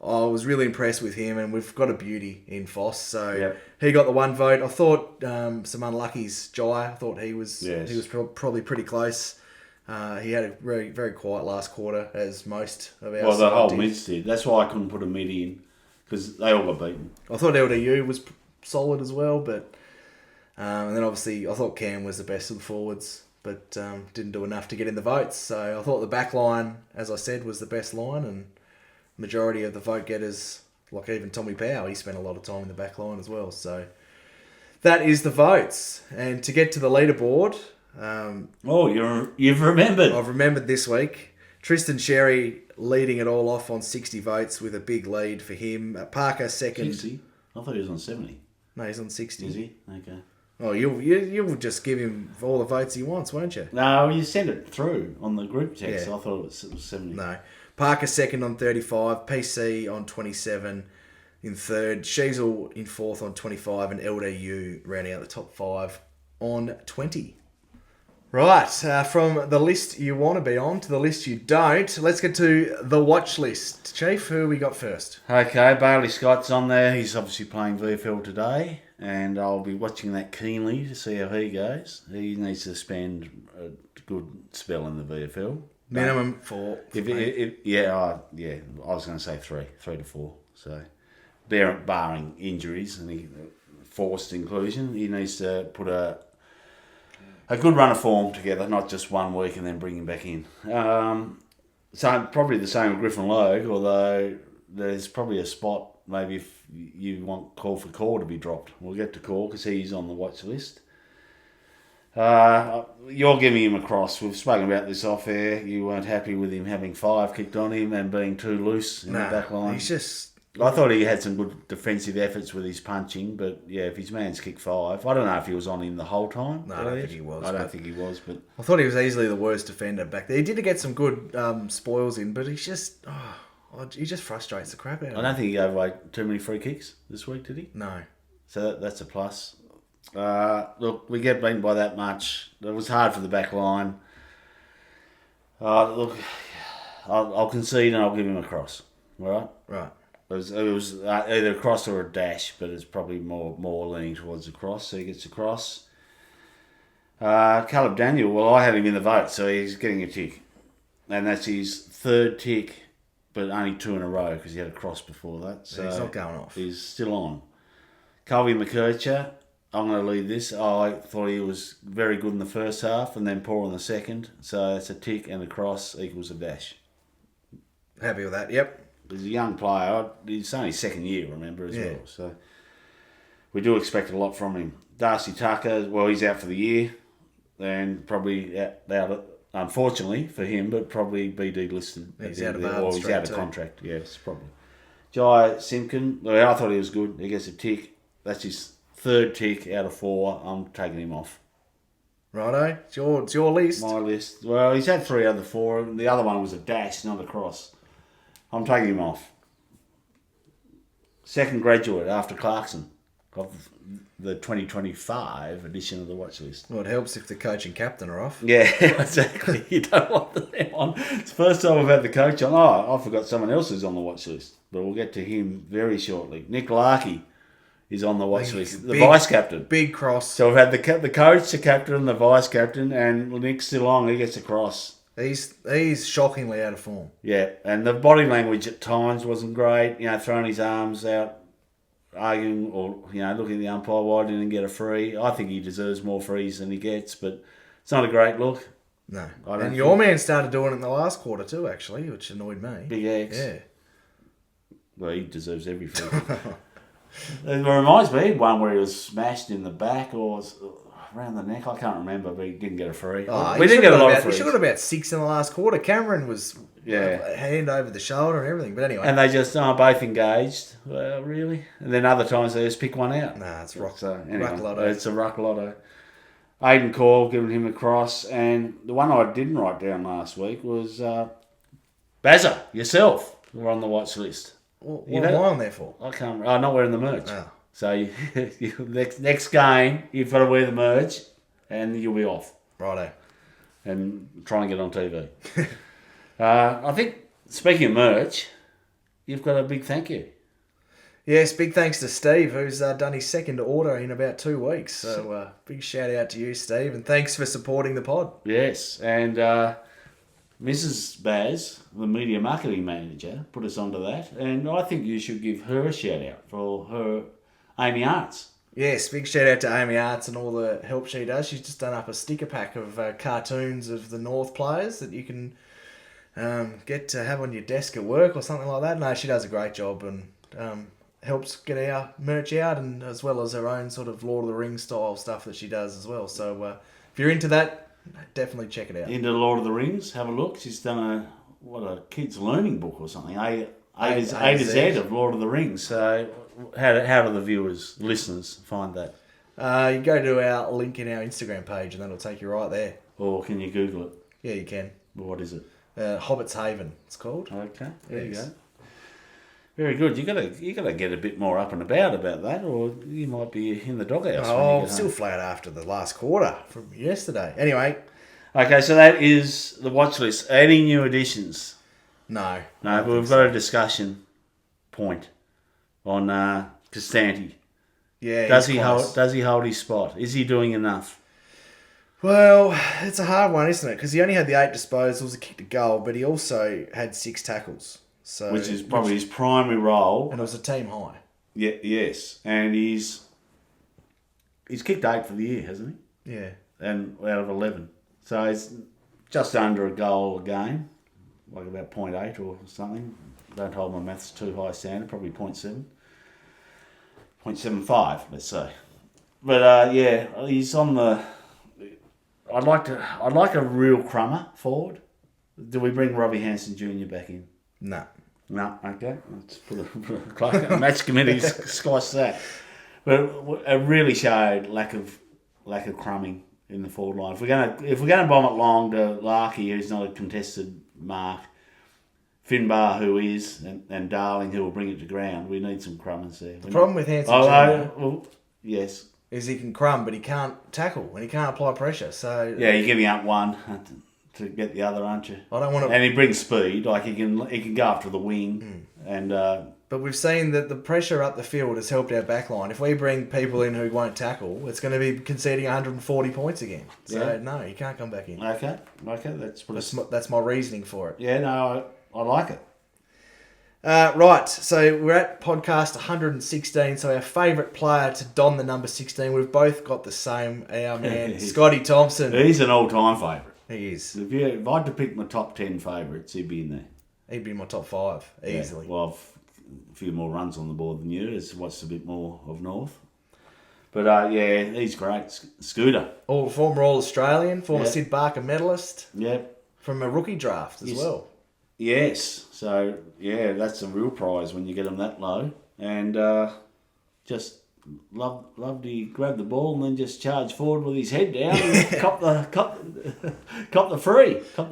I was really impressed with him, and we've got a beauty in Foss. So He got the 1 vote. I thought some unluckies, Jai. I thought he was probably pretty close. He had a very, very quiet last quarter, as most of our Well, the side whole did. mids did. That's why I couldn't put a mid in, because they all got beaten. I thought LDU was solid as well, but and then obviously I thought Cam was the best of the forwards, but didn't do enough to get in the votes. So I thought the back line, as I said, was the best line, and majority of the vote getters, like even Tommy Powell, he spent a lot of time in the back line as well. So that is the votes. And to get to the leaderboard, You've remembered. I've remembered this week. Tristan Sherry leading it all off on 60 votes with a big lead for him. Parker second. 60? I thought he was on 70. No, he's on 60. Is he? Okay. Oh, you'll just give him all the votes he wants, won't you? No, you sent it through on the group text. Yeah. So I thought it was 70. No. Parker second on 35. PC on 27 in third. Sheasel in fourth on 25. And LDU rounding out the top 5 on 20. Right, from the list you want to be on to the list you don't, let's get to the watch list. Chief, who we got first? Okay, Bailey Scott's on there. He's obviously playing VFL today, and I'll be watching that keenly to see how he goes. He needs to spend a good spell in the VFL. Minimum 4. I was going to say 3 to 4. So, barring injuries and forced inclusion, he needs to put a good run of form together, not just 1 week and then bring him back in. So probably the same with Griffin Logue, although there's probably a spot maybe if you want Call for Core to be dropped. We'll get to Core because he's on the watch list. You're giving him a cross. We've spoken about this off air. You weren't happy with him having 5 kicked on him and being too loose in the back line. He's just... I thought he had some good defensive efforts with his punching, but yeah, if his man's kicked 5, I don't know if he was on him the whole time. No, I don't think he was. I don't think he was, but I thought he was easily the worst defender back there. He did get some good spoils in, but he's just... he just frustrates the crap out of him. I don't think he gave away too many free kicks this week, did he? No. So that's a plus. Look, we get beaten by that much. It was hard for the back line. Look, I'll concede and I'll give him a cross. All right? Right. It was either a cross or a dash, but it's probably more leaning towards a cross, so he gets a cross. Caleb Daniel, well, I had him in the vote, so he's getting a tick. And that's his 3rd tick, but only 2 in a row because he had a cross before that. So he's not going off. He's still on. Colby McKercher, I'm going to lead this. I thought he was very good in the first half and then poor in the second. So that's a tick and a cross equals a dash. Happy with that, yep. He's a young player. He's only 2nd year, remember, as well. So we do expect a lot from him. Darcy Tucker, well, he's out for the year and probably out unfortunately for him, but probably be delisted. He's out of he's out of contract, yes, probably. Jai Simpkin, well, I thought he was good. He gets a tick. That's his 3rd tick out of 4. I'm taking him off. Righto, it's your list. My list. Well, he's had 3 out of the 4. The other one was a dash, not a cross. I'm taking him off. 2nd graduate after Clarkson of the 2025 edition of the watch list. Well, it helps if the coach and captain are off. Yeah, exactly. You don't want them on. It's the first time I've had the coach on. I forgot someone else is on the watch list, but we'll get to him very shortly. Nick Larkey is on the watch list. The vice captain. Big cross. So we've had the coach, the captain, and the vice captain, and Nick's still on. He gets a cross. He's shockingly out of form. Yeah, and the body language at times wasn't great. Throwing his arms out, arguing, or looking at the umpire, why didn't he get a free? I think he deserves more frees than he gets, but it's not a great look. No. And your man started doing it in the last quarter too, actually, which annoyed me. Big X. Yeah. Well, he deserves every free. It reminds me of one where he was smashed in the back or around the neck. I can't remember, but he didn't get a free. We didn't get a lot of frees. He should have got about 6 in the last quarter. Cameron was hand over the shoulder and everything. But anyway. And they just both engaged. Well, really? And then other times they just pick one out. Nah, it's ruck lotto. It's a ruck lotto. Aidan Call, giving him a cross. And the one I didn't write down last week was Bazza, yourself, were on the watch list. What am I on there for? I can't. I'm not wearing the merch. Oh. So next game, you've got to wear the merch, and you'll be off. Righto. And try and get on TV. I think speaking of merch, you've got a big thank you. Yes, big thanks to Steve, who's done his 2nd order in about 2 weeks. So big shout out to you, Steve, and thanks for supporting the pod. Yes, and Mrs. Baz, the media marketing manager, put us onto that, and I think you should give her a shout out for her Amy Arts. Yes, big shout out to Amy Arts and all the help she does. She's just done up a sticker pack of cartoons of the North players that you can get to have on your desk at work or something like that. No, she does a great job and helps get our merch out, and as well as her own sort of Lord of the Rings style stuff that she does as well. So if you're into that, definitely check it out. Into Lord of the Rings, have a look. She's done a kids learning book or something. A to Z of Lord of the Rings. So how do the viewers, listeners, find that? You go to our link in our Instagram page and that'll take you right there. Or can you Google it? Yeah, you can. What is it? Hobbit's Haven, it's called. Okay, there you go. Very good. You gotta get a bit more up and about that, or you might be in the doghouse. I'm still flat after the last quarter from yesterday. Anyway, Okay, so that is the watch list. Any new additions? No. No, but we've got a discussion point on Costanti. Yeah, Does he's he close. hold his spot? Is he doing enough? Well, it's a hard one, isn't it? Because he only had the 8 disposals, a kick to goal, but he also had 6 tackles. So Which is probably his primary role. and it was a team high. Yeah, yes. And he's kicked 8 for the year, hasn't he? Yeah. And out of 11. So he's just under a goal a game. Like about 0.8 or something. Don't hold my maths too high standard, probably 0.7. 0.75, let's say. But yeah, he's on the. I'd like a real crummer forward. Do we bring Robbie Hanson Jr. back in? No. No, okay. Let's put a match committee squash that. But it really showed lack of crumbing in the forward line. If we're gonna bomb it long to Larky, who's not a contested mark, Finbar, who is, and Darling, who will bring it to ground, we need some crummers there. The problem with Hanson Jr. Yes. is he can crumb, but he can't tackle and he can't apply pressure. So Yeah, you're giving up one to get the other, aren't you? I don't want to. And he brings speed, like he can go after the wing, and But we've seen that the pressure up the field has helped our backline. If we bring people in who won't tackle, it's going to be conceding 140 points again. So no, he can't come back in. okay, That's my reasoning for it. yeah, no, I like it. Right, so we're at podcast 116. So our favourite player to don the number 16, we've both got the same. Our man Scotty Thompson. He's an all-time favourite. He is. If I had to pick my top 10 favourites, he'd be in there. He'd be in my top 5 easily. Yeah, well, I've a few more runs on the board than you. It's watched a bit more of North. But yeah, he's great. Scooter. Former All-Australian, former Yeah. Sid Barker medalist Yep. from a rookie draft as well. Yes. So, yeah, that's a real prize when you get them that low. And just loved he grabbed the ball and then just charged forward with his head down and cop the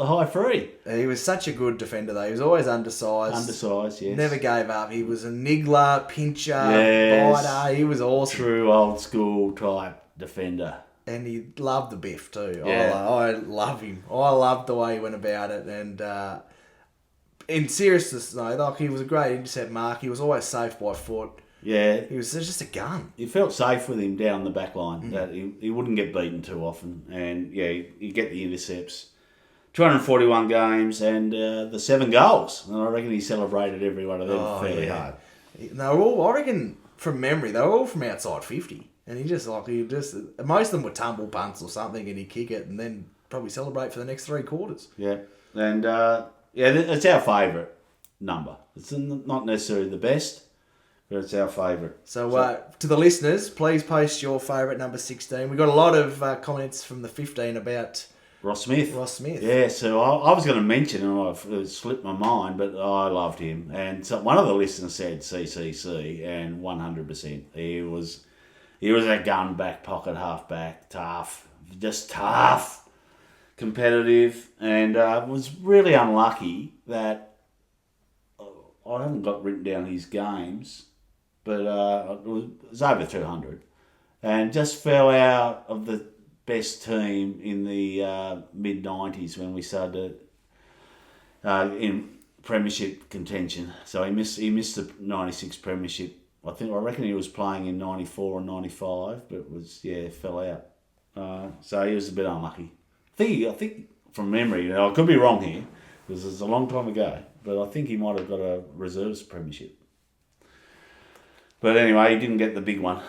high free. He was such a good defender though. He was always undersized. Undersized, yes. Never gave up. He was a niggler, pincher, Yes. biter. He was awesome. True old school type defender. And he loved the biff too. Yeah. I love him. I loved the way he went about it. And in seriousness though, like he was a great intercept mark. He was always safe by foot. Yeah. He was just a gun. You felt safe with him down the back line, that he wouldn't get beaten too often. And, yeah, you get the intercepts. 241 games and the 7 goals. And I reckon he celebrated every one of them fairly hard. They were all, I reckon, from memory, they were all from outside 50. And most of them were tumble punts or something, and he'd kick it and then probably celebrate for the next 3 quarters. Yeah. And, yeah, it's our favourite number. It's not necessarily the best, but it's our favourite. So to the listeners, please post your favourite number 16. We got a lot of comments from the 15 about Ross Smith. Yeah, so I was going to mention, and it slipped my mind, but I loved him. And so one of the listeners said CCC, and 100%. He was a gun back pocket halfback, tough, competitive, and was really unlucky that I haven't got written down his games, but it was over 200, and just fell out of the best team in the mid-90s when we started in premiership contention. So he missed the 96 premiership. I reckon he was playing in 94 and 95, but fell out. So he was a bit unlucky. I think from memory, I could be wrong here because it's a long time ago, but I think he might have got a reserves premiership. But anyway, he didn't get the big one.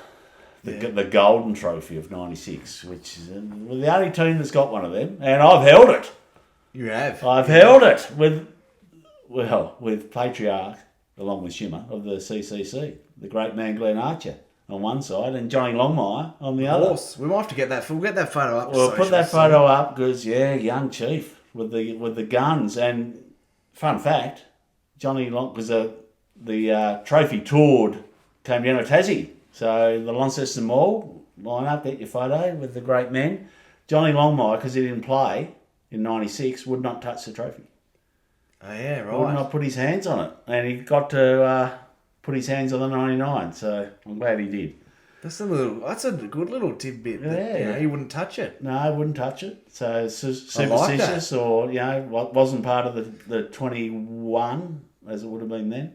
The golden trophy of 96, which is we're the only team that's got one of them, and I've held it. You have? I've held it with Patriarch, along with Shimmer, of the CCC, the great man Glenn Archer on one side, and Johnny Longmire on the other. Of course. We might have to get that. We'll get that photo up. We'll put that photo up because, young chief with the guns. And fun fact, Johnny Long, because the trophy toured, came down to Tassie. So the Launceston Mall, line up, get your photo with the great men. Johnny Longmire, because he didn't play in 96, would not touch the trophy. Oh, yeah, right. Would not put his hands on it. And he got to put his hands on the 99, so I'm glad he did. That's a good little tidbit. Yeah. You wouldn't touch it. No, I wouldn't touch it. So superstitious, or wasn't part of the 21 as it would have been then.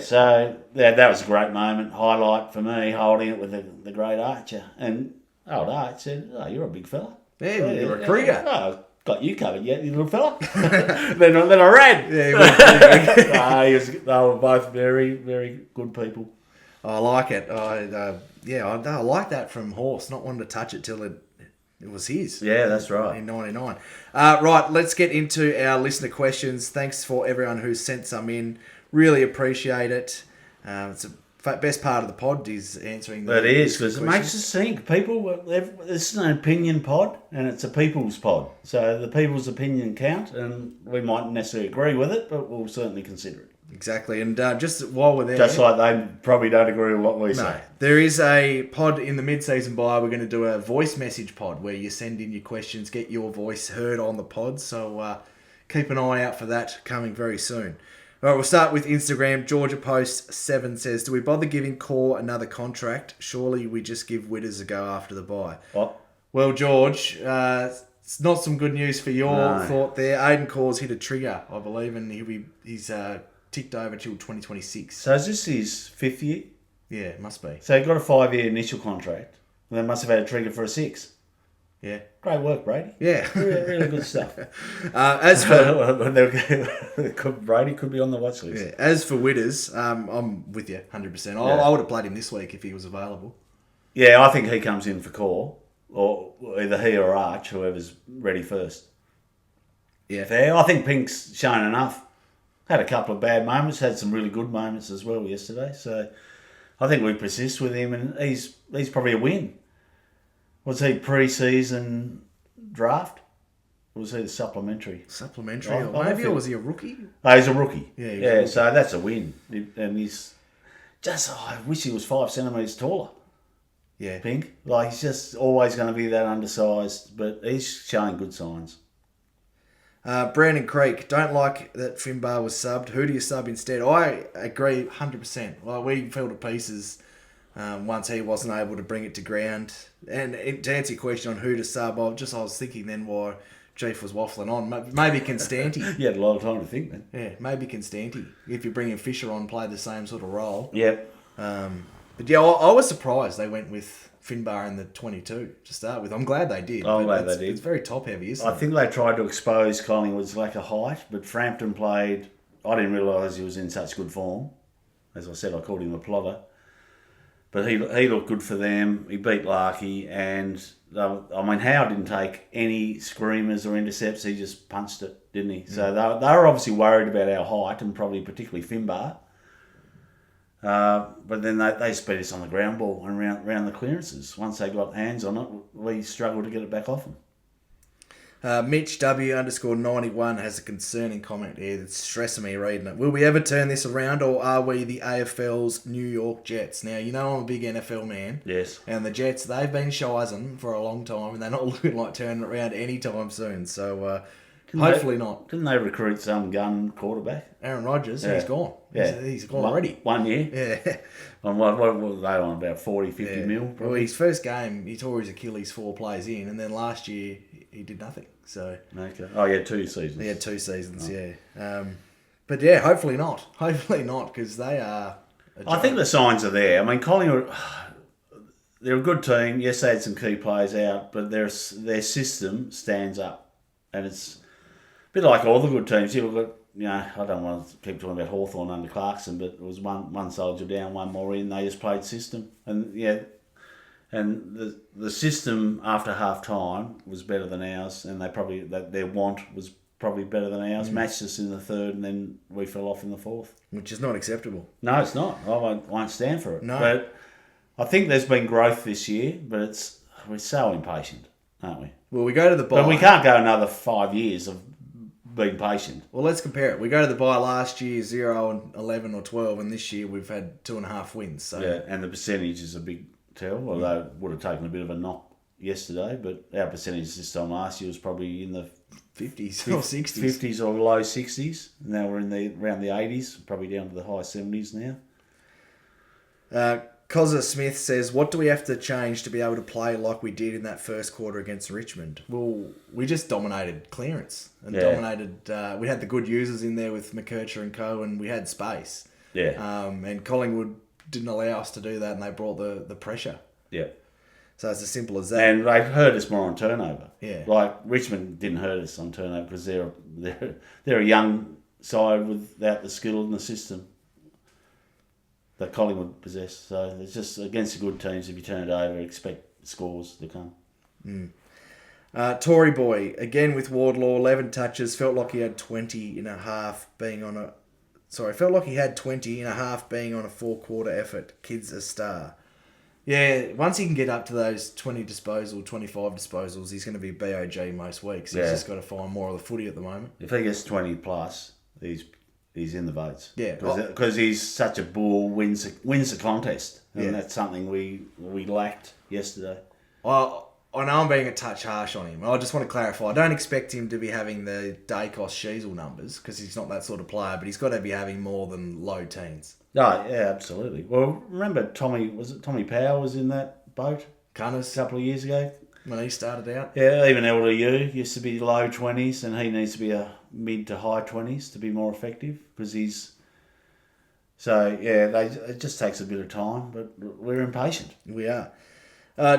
So that was a great moment, highlight for me, holding it with the great Archer. And old Arch said, "Oh, you're a big fella. Yeah, you're a Krieger. Oh, got you covered yet, you little fella." then I ran. Yeah, they were both very, very good people. I like it. I like that from Horse, not wanting to touch it till it was his. Yeah, that's right. In 99. Right, let's get into our listener questions. Thanks for everyone who's sent some in. Really appreciate it. It's the best part of the pod is answering the questions. It is, because it makes us think. People, this is an opinion pod, and it's a people's pod. So the people's opinion count, and we mightn't necessarily agree with it, but we'll certainly consider it. Exactly, and just while we're there... Just like they probably don't agree with what we say. There is a pod in the mid-season buy. We're going to do a voice message pod where you send in your questions, get your voice heard on the pod, so keep an eye out for that coming very soon. All right, we'll start with Instagram. Georgia Post 7 says, "Do we bother giving Core another contract? Surely we just give Witters a go after the buy." What? Well, George, it's not some good news for your thought there. Aiden Core's hit a trigger, I believe, and he's ticked over till 2026. So is this his fifth year? Yeah, it must be. So he got a 5-year initial contract, and they must have had a trigger for a 6. Yeah. Great work, Brady. Yeah. Really good stuff. As for Brady could be on the watch list. Yeah, as for Witters, I'm with you 100%. I would have played him this week if he was available. Yeah, I think he comes in for Core, or either he or Arch, whoever's ready first. Yeah. Fair. I think Pink's shown enough. Had a couple of bad moments, had some really good moments as well yesterday. So I think we persist with him, and he's probably a win. Was he pre-season draft? Or was he the supplementary? Supplementary? Or was he a rookie? Oh, he's a rookie. Yeah, so that's a win. And he's just, I wish he was 5 centimetres taller. Yeah. Pink. Like, he's just always going to be that undersized, but he's showing good signs. Brandon Creek, don't like that Finbar was subbed. Who do you sub instead? I agree 100%. Like, we fell to pieces once he wasn't able to bring it to ground. And to answer your question on who to sub, I was thinking then why Chief was waffling on. Maybe Constanti. You had a lot of time to think then. Yeah, maybe Constanti. If you're bringing Fisher on, play the same sort of role. Yep. But yeah, I was surprised they went with Finbar in the 22 to start with. I'm glad they did. I'm glad they did. It's very top heavy, isn't it? I think they tried to expose Collingwood's lack of height, but Frampton played. I didn't realise he was in such good form. As I said, I called him a plotter. But he looked good for them. He beat Larkey, and Howe didn't take any screamers or intercepts. He just punched it, didn't he? So they were obviously worried about our height, and probably particularly Finbar. But then they sped us on the ground ball and round the clearances. Once they got hands on it, we struggled to get it back off them. Mitch W_91 has a concerning comment here that's stressing me reading it. Will we ever turn this around, or are we the AFL's New York Jets? Now, you know I'm a big NFL man. Yes. And the Jets, they've been shizing for a long time, and they're not looking like turning it around anytime soon. So hopefully not. Didn't they recruit some gun quarterback? Aaron Rodgers, he's gone. Yeah. He's gone already. 1 year? Yeah. On what were they on, about 40, 50 mil? Probably? Well, his first game, he tore his Achilles 4 plays in, and then last year he did nothing. So okay. Oh, he had 2 seasons. He had 2 seasons, yeah. But yeah, hopefully not. Hopefully not, because they are... I think the signs are there. I mean, Collingwood, they're a good team. Yes, they had some key players out, but their system stands up. And it's a bit like all the good teams. You've got, I don't want to keep talking about Hawthorn under Clarkson, but it was one soldier down, one more in. They just played system. And and the system after half time was better than ours, and their want was probably better than ours. Matched us in the third, and then we fell off in the fourth, which is not acceptable. No, it's not. I won't stand for it. No, but I think there's been growth this year, but we're so impatient, aren't we? Well, we go to the bye, but we can't go another 5 years of being patient. Well, let's compare it. We go to the bye last year, 0 and 11 or 12, and this year we've had 2.5 wins. So yeah, and the percentage is a big tell, although it would have taken a bit of a knock yesterday, but our percentage this time last year was probably in the 50s or 60s. 50s or low 60s. Now we're around the 80s, probably down to the high 70s now. Cozza Smith says, what do we have to change to be able to play like we did in that first quarter against Richmond? Well, we just dominated clearance and dominated. We had the good users in there with McKercher and co, and we had space. Yeah. And Collingwood didn't allow us to do that, and they brought the pressure. Yeah. So it's as simple as that. And they hurt us more on turnover. Yeah. Like Richmond didn't hurt us on turnover because they're a young side without the skill in the system that Collingwood possess. So it's just against the good teams, if you turn it over, expect scores to come. Tory Boy, again with Wardlaw, 11 touches, felt like he had 20 and a half being on a... Sorry, felt like he had 20 and a half being on a 4-quarter effort. Kid's a star. Yeah, once he can get up to those 20 disposals, 25 disposals, he's going to be BOG most weeks. He's just got to find more of the footy at the moment. If he gets 20 plus, he's in the votes. Yeah. Because he's such a bull, wins the contest. And that's something we lacked yesterday. Well, I know I'm being a touch harsh on him. I just want to clarify. I don't expect him to be having the Dacos Sheasel numbers because he's not that sort of player, but he's got to be having more than low teens. Oh, yeah, absolutely. Well, remember Tommy Powell was in that boat Cunners, a couple of years ago? when he started out. Yeah, even LDU used to be low 20s and he needs to be a mid to high 20s to be more effective because he's... So, yeah, it just takes a bit of time, but we're impatient. We are.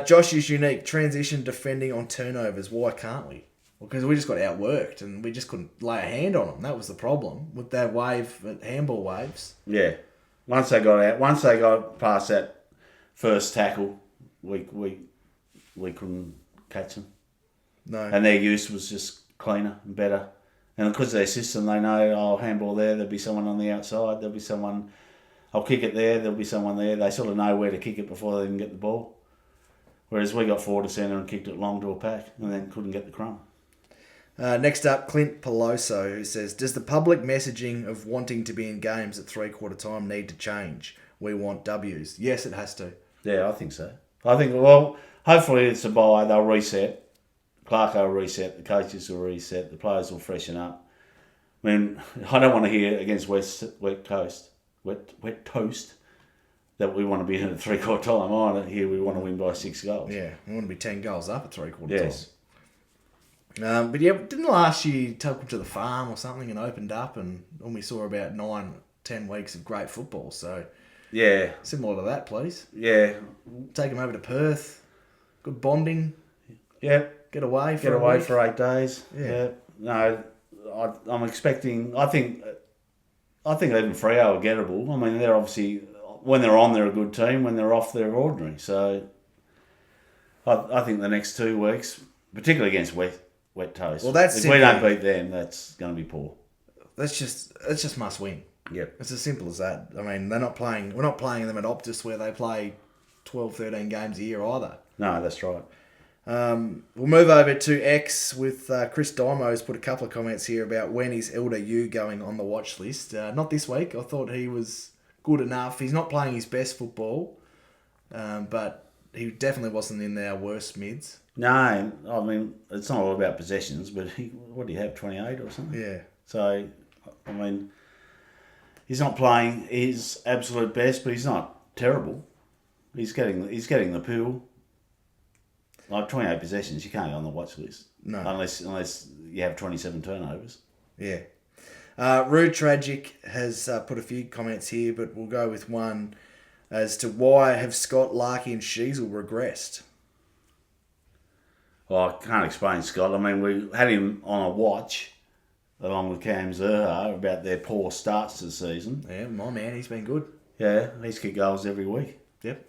Josh is unique. Transition defending on turnovers. Why can't we? Well, because we just got outworked and we just couldn't lay a hand on them. That was the problem with that handball waves. Yeah. Once they got past that first tackle, we couldn't catch them. No. And their use was just cleaner and better. And because of their system, they know, handball there'll be someone on the outside, there'll be someone, I'll kick it there'll be someone there. They sort of know where to kick it before they even get the ball. Whereas we got forward to centre and kicked it long to a pack and then couldn't get the crumb. Next up, Clint Peloso, who says, does the public messaging of wanting to be in games at 3/4 time need to change? We want W's. Yes, it has to. Yeah, I think so. I think, well, hopefully it's a bye. They'll reset. Clark will reset. The coaches will reset. The players will freshen up. I mean, I don't want to hear against Wet Toast that we want to be in at 3/4 time. I want to hear we want to win by 6 goals. Yeah, we want to be 10 goals up at 3/4 Yes. time. But yeah, didn't last year take them to the farm or something and opened up and we saw about 9-10 weeks of great football. So Yeah. similar to that, please. Yeah. Take them over to Perth. Good bonding. Yeah. Get away for Get a away week. for 8 days. Yeah. No, I'm expecting. I think even Freo are gettable. I mean, they're obviously when they're on, they're a good team. When they're off, they're ordinary. So I think the next 2 weeks, particularly against Wet Toast. Well, that's if we don't beat them, that's going to be poor. It's just must win. Yep. It's as simple as that. I mean, we're not playing them at Optus where they play 12, 13 games a year either. No, that's right. We'll move over to X with Chris Dimo's put a couple of comments here about when is Elder U going on the watch list. Not this week. I thought he was good enough. He's not playing his best football, but he definitely wasn't in our worst mids. No, I mean, it's not all about possessions, but what do you have, 28 or something? Yeah. So, I mean, he's not playing his absolute best, but he's not terrible. He's getting the pool. Like 28 possessions, you can't go on the watch list. No. Unless you have 27 turnovers. Yeah. Rude Tragic has put a few comments here, but we'll go with one as to why have Scott, Larky and Sheasel regressed. Well, I can't explain Scott. I mean, we had him on a watch along with Cam Zerha about their poor starts to the season. Yeah, my man, he's been good. Yeah, he's kicked goals every week. Yep.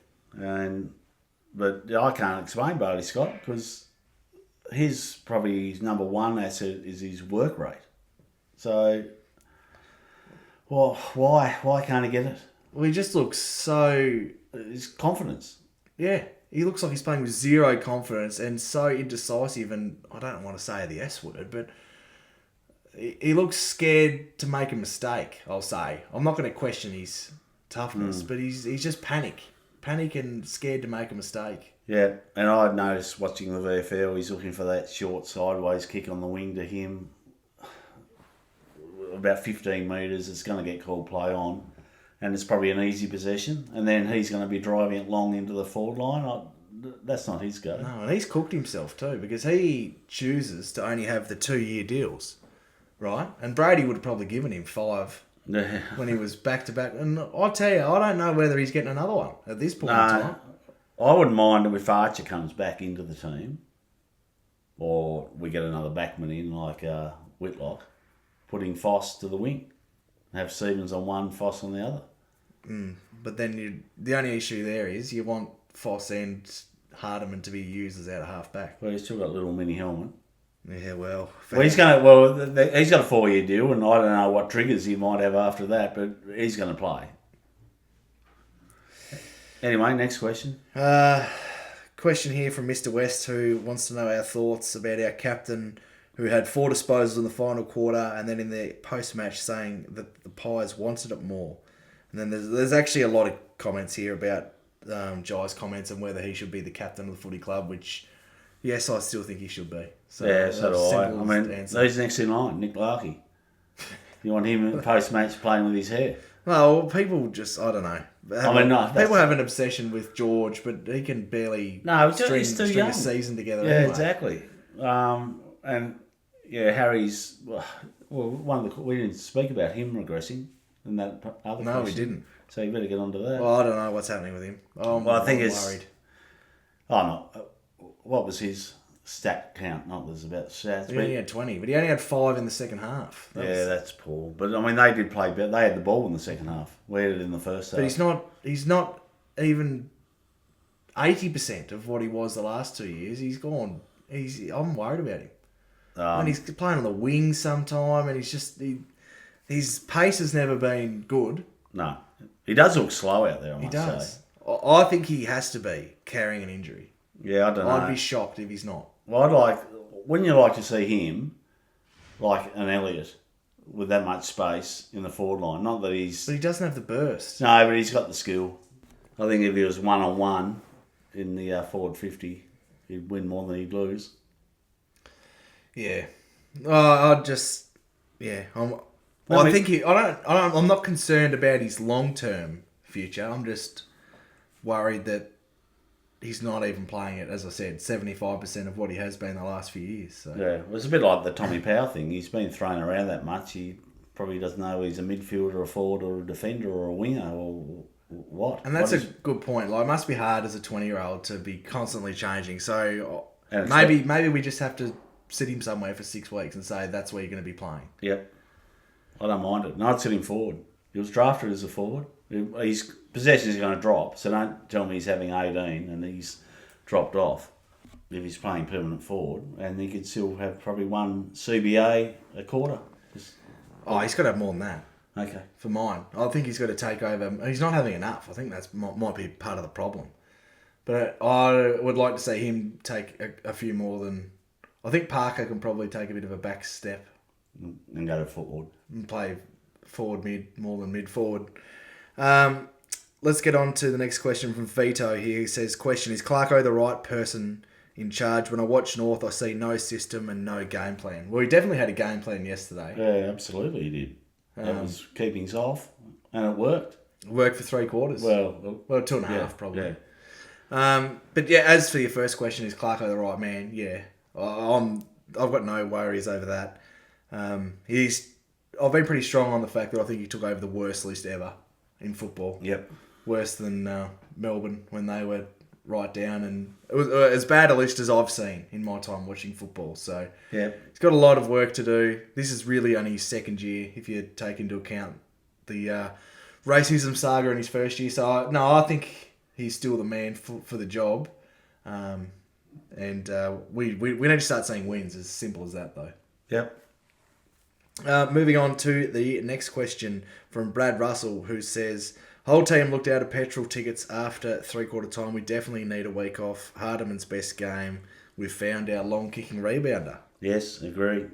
But I can't explain Barty Scott because his number one asset is his work rate. So, well, why can't he get it? Well, he just looks so... His confidence. Yeah, he looks like he's playing with zero confidence and so indecisive, and I don't want to say the S word, but he looks scared to make a mistake, I'll say. I'm not going to question his toughness, but he's just panic and scared to make a mistake. Yeah, and I noticed watching the VFL, he's looking for that short sideways kick on the wing to him. About 15 metres, it's going to get called play on. and it's probably an easy possession, and then he's going to be driving it long into the forward line. That's not his go. No, and he's cooked himself too because he chooses to only have the 2-year deals, right? And Brady would have probably given him 5 when he was back to back. And I'll tell you, I don't know whether he's getting another one at this point in time. I wouldn't mind if Archer comes back into the team, or we get another backman in like Whitlock, putting Foss to the wing, have Stevens on one, Foss on the other. But then the only issue there is you want Foss and Hardeman to be used as out of half back. Well, he's still got a little mini helmet. Yeah, well, he's got a 4-year deal, and I don't know what triggers he might have after that, but he's going to play. Anyway, next question. Question here from Mr. West, who wants to know our thoughts about our captain, who had 4 disposals in the final quarter, and then in the post-match saying that the Pies wanted it more. And then there's actually a lot of comments here about Jai's comments and whether he should be the captain of the footy club, which, yes, I still think he should be. So, yeah, so do I. I mean, answer. Who's next in line? Nick Larkey. You want him post-match playing with his hair? Well, people just, I don't know. People have an obsession with George, but he can barely string a season together. Yeah, anyway. Exactly. And Harry's, we didn't speak about him regressing in that other No, question. we didn't. So you better get onto that. Well, I don't know what's happening with him. I think it's worried. Oh, no. What was his stat count? Not was about stats. He only had 20, but he only had 5 in the second half. That's poor. But I mean, they did play better. They had the ball in the second half. We had it in the first half. But he's not even 80% of what he was the last 2 years. He's gone. I'm worried about him. And he's playing on the wing sometime, and his pace has never been good. No, he does look slow out there. I must does. say. I think he has to be carrying an injury. Yeah, I don't know. I'd be shocked if he's not. Well, wouldn't you like to see him like an Elliott with that much space in the forward line? Not that he's... But he doesn't have the burst. No, but he's got the skill. I think if he was 1-on-1 in the forward 50, he'd win more than he'd lose. Yeah. I'm not concerned about his long-term future. I'm just worried that he's not even playing it, as I said, 75% of what he has been the last few years. So. Yeah, it was a bit like the Tommy Powell thing. He's been thrown around that much. He probably doesn't know he's a midfielder, a forward, or a defender, or a winger, or what. And that's a good point. It must be hard as a 20-year-old to be constantly changing. So maybe we just have to sit him somewhere for 6 weeks and say that's where you're going to be playing. Yep. I don't mind it. No, I'd sit him forward. He was drafted as a forward. His possession is going to drop, so don't tell me he's having 18 and he's dropped off if he's playing permanent forward, and he could still have probably one CBA a quarter. He's got to have more than that. Okay. For mine. I think he's got to take over. He's not having enough. I think that's might be part of the problem. But I would like to see him take a few more than... I think Parker can probably take a bit of a back step. And go to forward. And play forward mid more than mid forward. Let's get on to the next question from Vito here. He says, question, is Clarko the right person in charge? When I watch North, I see no system and no game plan. Well, he definitely had a game plan yesterday. Yeah, absolutely he did. That was keeping us off, and it worked. It worked for 3 quarters. Well, 2.5 probably. Yeah. But yeah, as for your first question, is Clarko the right man? Yeah. I've got no worries over that. I've been pretty strong on the fact that I think he took over the worst list ever in football. Yep. Worse than Melbourne when they were right down, and it was as bad a list as I've seen in my time watching football. So yeah, he's got a lot of work to do. This is really only his second year, if you take into account the racism saga in his first year. So I think he's still the man for the job. And we need to start seeing wins. As simple as that, though. Yep. Moving on to the next question from Brad Russell, who says, whole team looked out of petrol tickets after 3/4 time. We definitely need a week off. Hardeman's best game. We've found our long kicking rebounder. Yes, agree.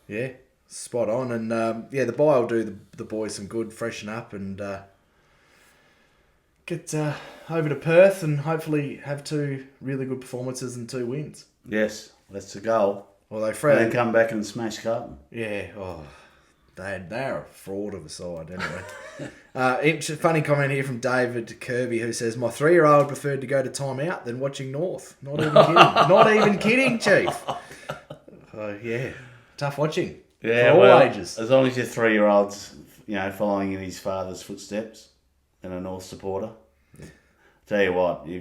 Yeah, spot on. And the bye will do the boys some good, freshen up, and get over to Perth and hopefully have 2 really good performances and 2 wins. Yes, that's the goal. Although and then come back and smash Carlton. Yeah. They're a fraud of a side anyway. Funny comment here from David Kirby who says, my 3-year-old preferred to go to timeout than watching North. Not even kidding. Not even kidding, Chief. Yeah, tough watching. Yeah, for all ages. As long as your 3-year-old's, following in his father's footsteps and a North supporter. Yeah. Tell you what, you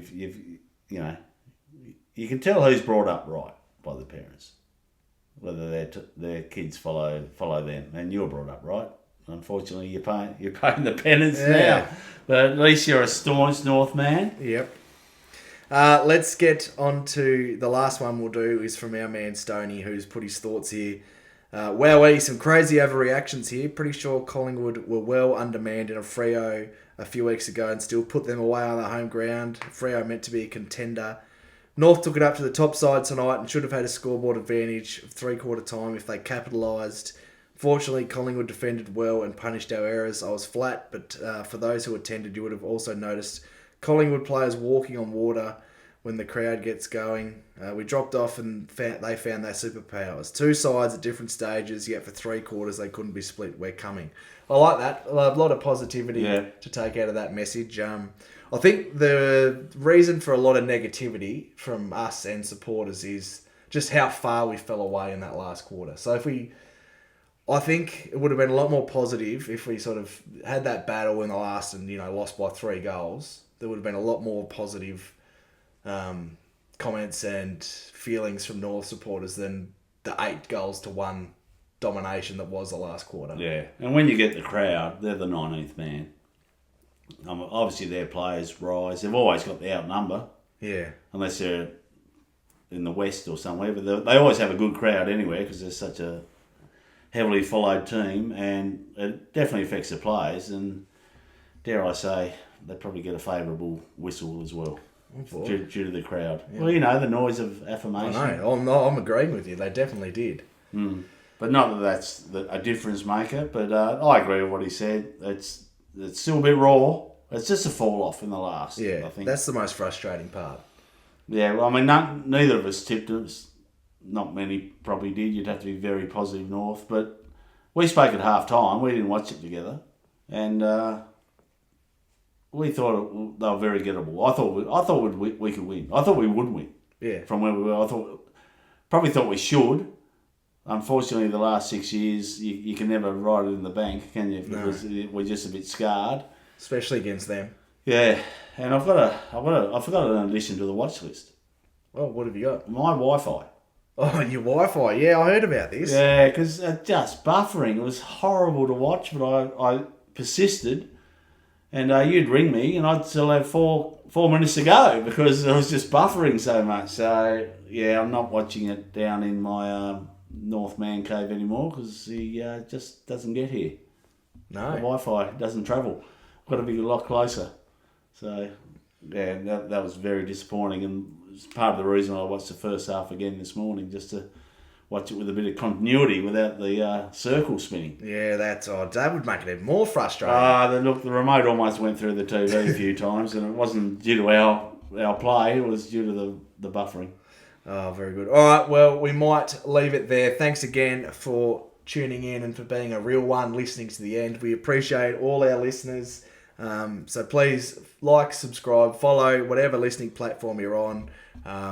can tell who's brought up right by the parents. Whether their kids follow them, and you're brought up right. Unfortunately, you're paying the penance now, but at least you're a staunch North man. Yep. Let's get on to the last one we'll do is from our man Stoney, who's put his thoughts here. Wowee, some crazy overreactions here. Pretty sure Collingwood were well undermanned in a Freo a few weeks ago and still put them away on their home ground. Freo meant to be a contender. North took it up to the top side tonight and should have had a scoreboard advantage of 3/4 time if they capitalised. Fortunately, Collingwood defended well and punished our errors. I was flat, but for those who attended, you would have also noticed Collingwood players walking on water when the crowd gets going. We dropped off and they found their superpowers. 2 sides at different stages, yet for 3/4 they couldn't be split. We're coming. I like that. A lot of positivity to take out of that message. I think the reason for a lot of negativity from us and supporters is just how far we fell away in that last quarter. So I think it would have been a lot more positive if we sort of had that battle in the last and lost by 3 goals. There would have been a lot more positive comments and feelings from North supporters than the 8-1 domination that was the last quarter. Yeah, and when you get the crowd, they're the 19th man. Obviously, their players rise. They've always got the outnumber. Yeah. Unless they're in the West or somewhere. But they always have a good crowd anyway because they're such a heavily followed team. And it definitely affects the players. And dare I say, they probably get a favourable whistle as well due to the crowd. Yeah. Well, the noise of affirmation. I know. I'm agreeing with you. They definitely did. But not that that's a difference maker. But I agree with what he said. It's still a bit raw. It's just a fall off in the last. Yeah, I think that's the most frustrating part. Yeah, well, I mean, neither of us tipped us. Not many probably did. You'd have to be very positive North. But we spoke at half time. We didn't watch it together. And we thought they were very gettable. I thought we could win. I thought we would win. Yeah. From where we were. Probably thought we should. Unfortunately, the last 6 years, you can never write it in the bank, can you? Because we're just a bit scarred. Especially against them. Yeah, and I forgot to listen to the watch list. Oh, what have you got? My Wi-Fi. Oh, your Wi-Fi. Yeah, I heard about this. Yeah, because just buffering. It was horrible to watch, but I persisted. And you'd ring me, and I'd still have four minutes to go because it was just buffering so much. So, yeah, I'm not watching it down in my North Man Cave anymore because he just doesn't get here. No. The Wi-Fi doesn't travel. Got to be a lot closer. So, yeah, that was very disappointing, and it's part of the reason I watched the first half again this morning, just to watch it with a bit of continuity without the circle spinning. Yeah, that's odd. That would make it even more frustrating. Look, the remote almost went through the TV a few times, and it wasn't due to our play, it was due to the buffering. Oh, very good. All right, well, we might leave it there. Thanks again for tuning in and for being a real one, listening to the end. We appreciate all our listeners. So please like, subscribe, follow whatever listening platform you're on.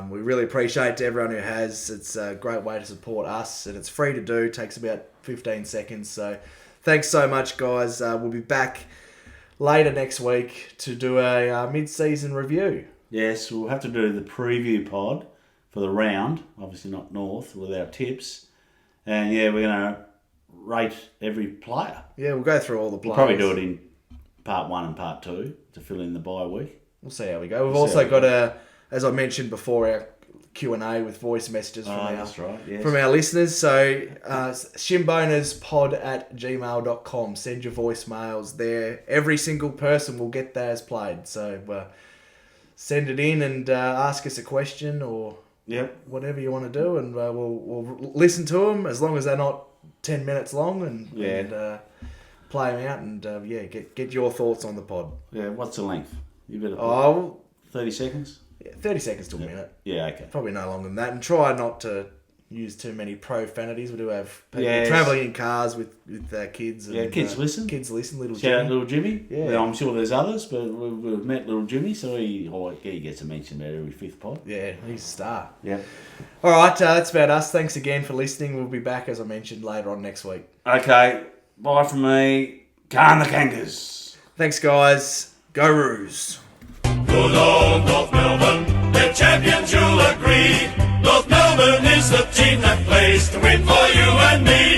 We really appreciate everyone who has. It's a great way to support us, and it's free to do. It takes about 15 seconds. So thanks so much, guys. We'll be back later next week to do a mid-season review. Yes, we'll have to do the preview pod for the round. Obviously not North, with our tips. And yeah, we're going to rate every player. Yeah, we'll go through all the players. We'll probably do it in part 1 and part 2 to fill in the bye week. We'll see how we go. We've also got as I mentioned before, our Q&A with voice messages from our listeners. So shimbonerspod@gmail.com. Send your voicemails there. Every single person will get theirs played. So send it in and ask us a question or whatever you want to do, and we'll listen to them as long as they're not 10 minutes long and play them out and get your thoughts on the pod. Yeah, what's the length? You better 30 seconds? Yeah, 30 seconds to a minute. Yeah, okay. Probably no longer than that. And try not to use too many profanities. We do have people Yes. travelling in cars with kids. And, Yeah, kids listen. Kids listen, little Shout out Jimmy. Little Jimmy. Yeah. I'm sure there's others, but we've met Little Jimmy, so he gets a mention about every fifth pod. Yeah, he's a star. Yeah. All right, that's about us. Thanks again for listening. We'll be back, as I mentioned, later on next week. Okay, bye from me. Can the Kangas. Thanks, guys. Go Roos. Good old North Melbourne, they're champions, you'll agree. North Melbourne is the team that plays to win for you and me.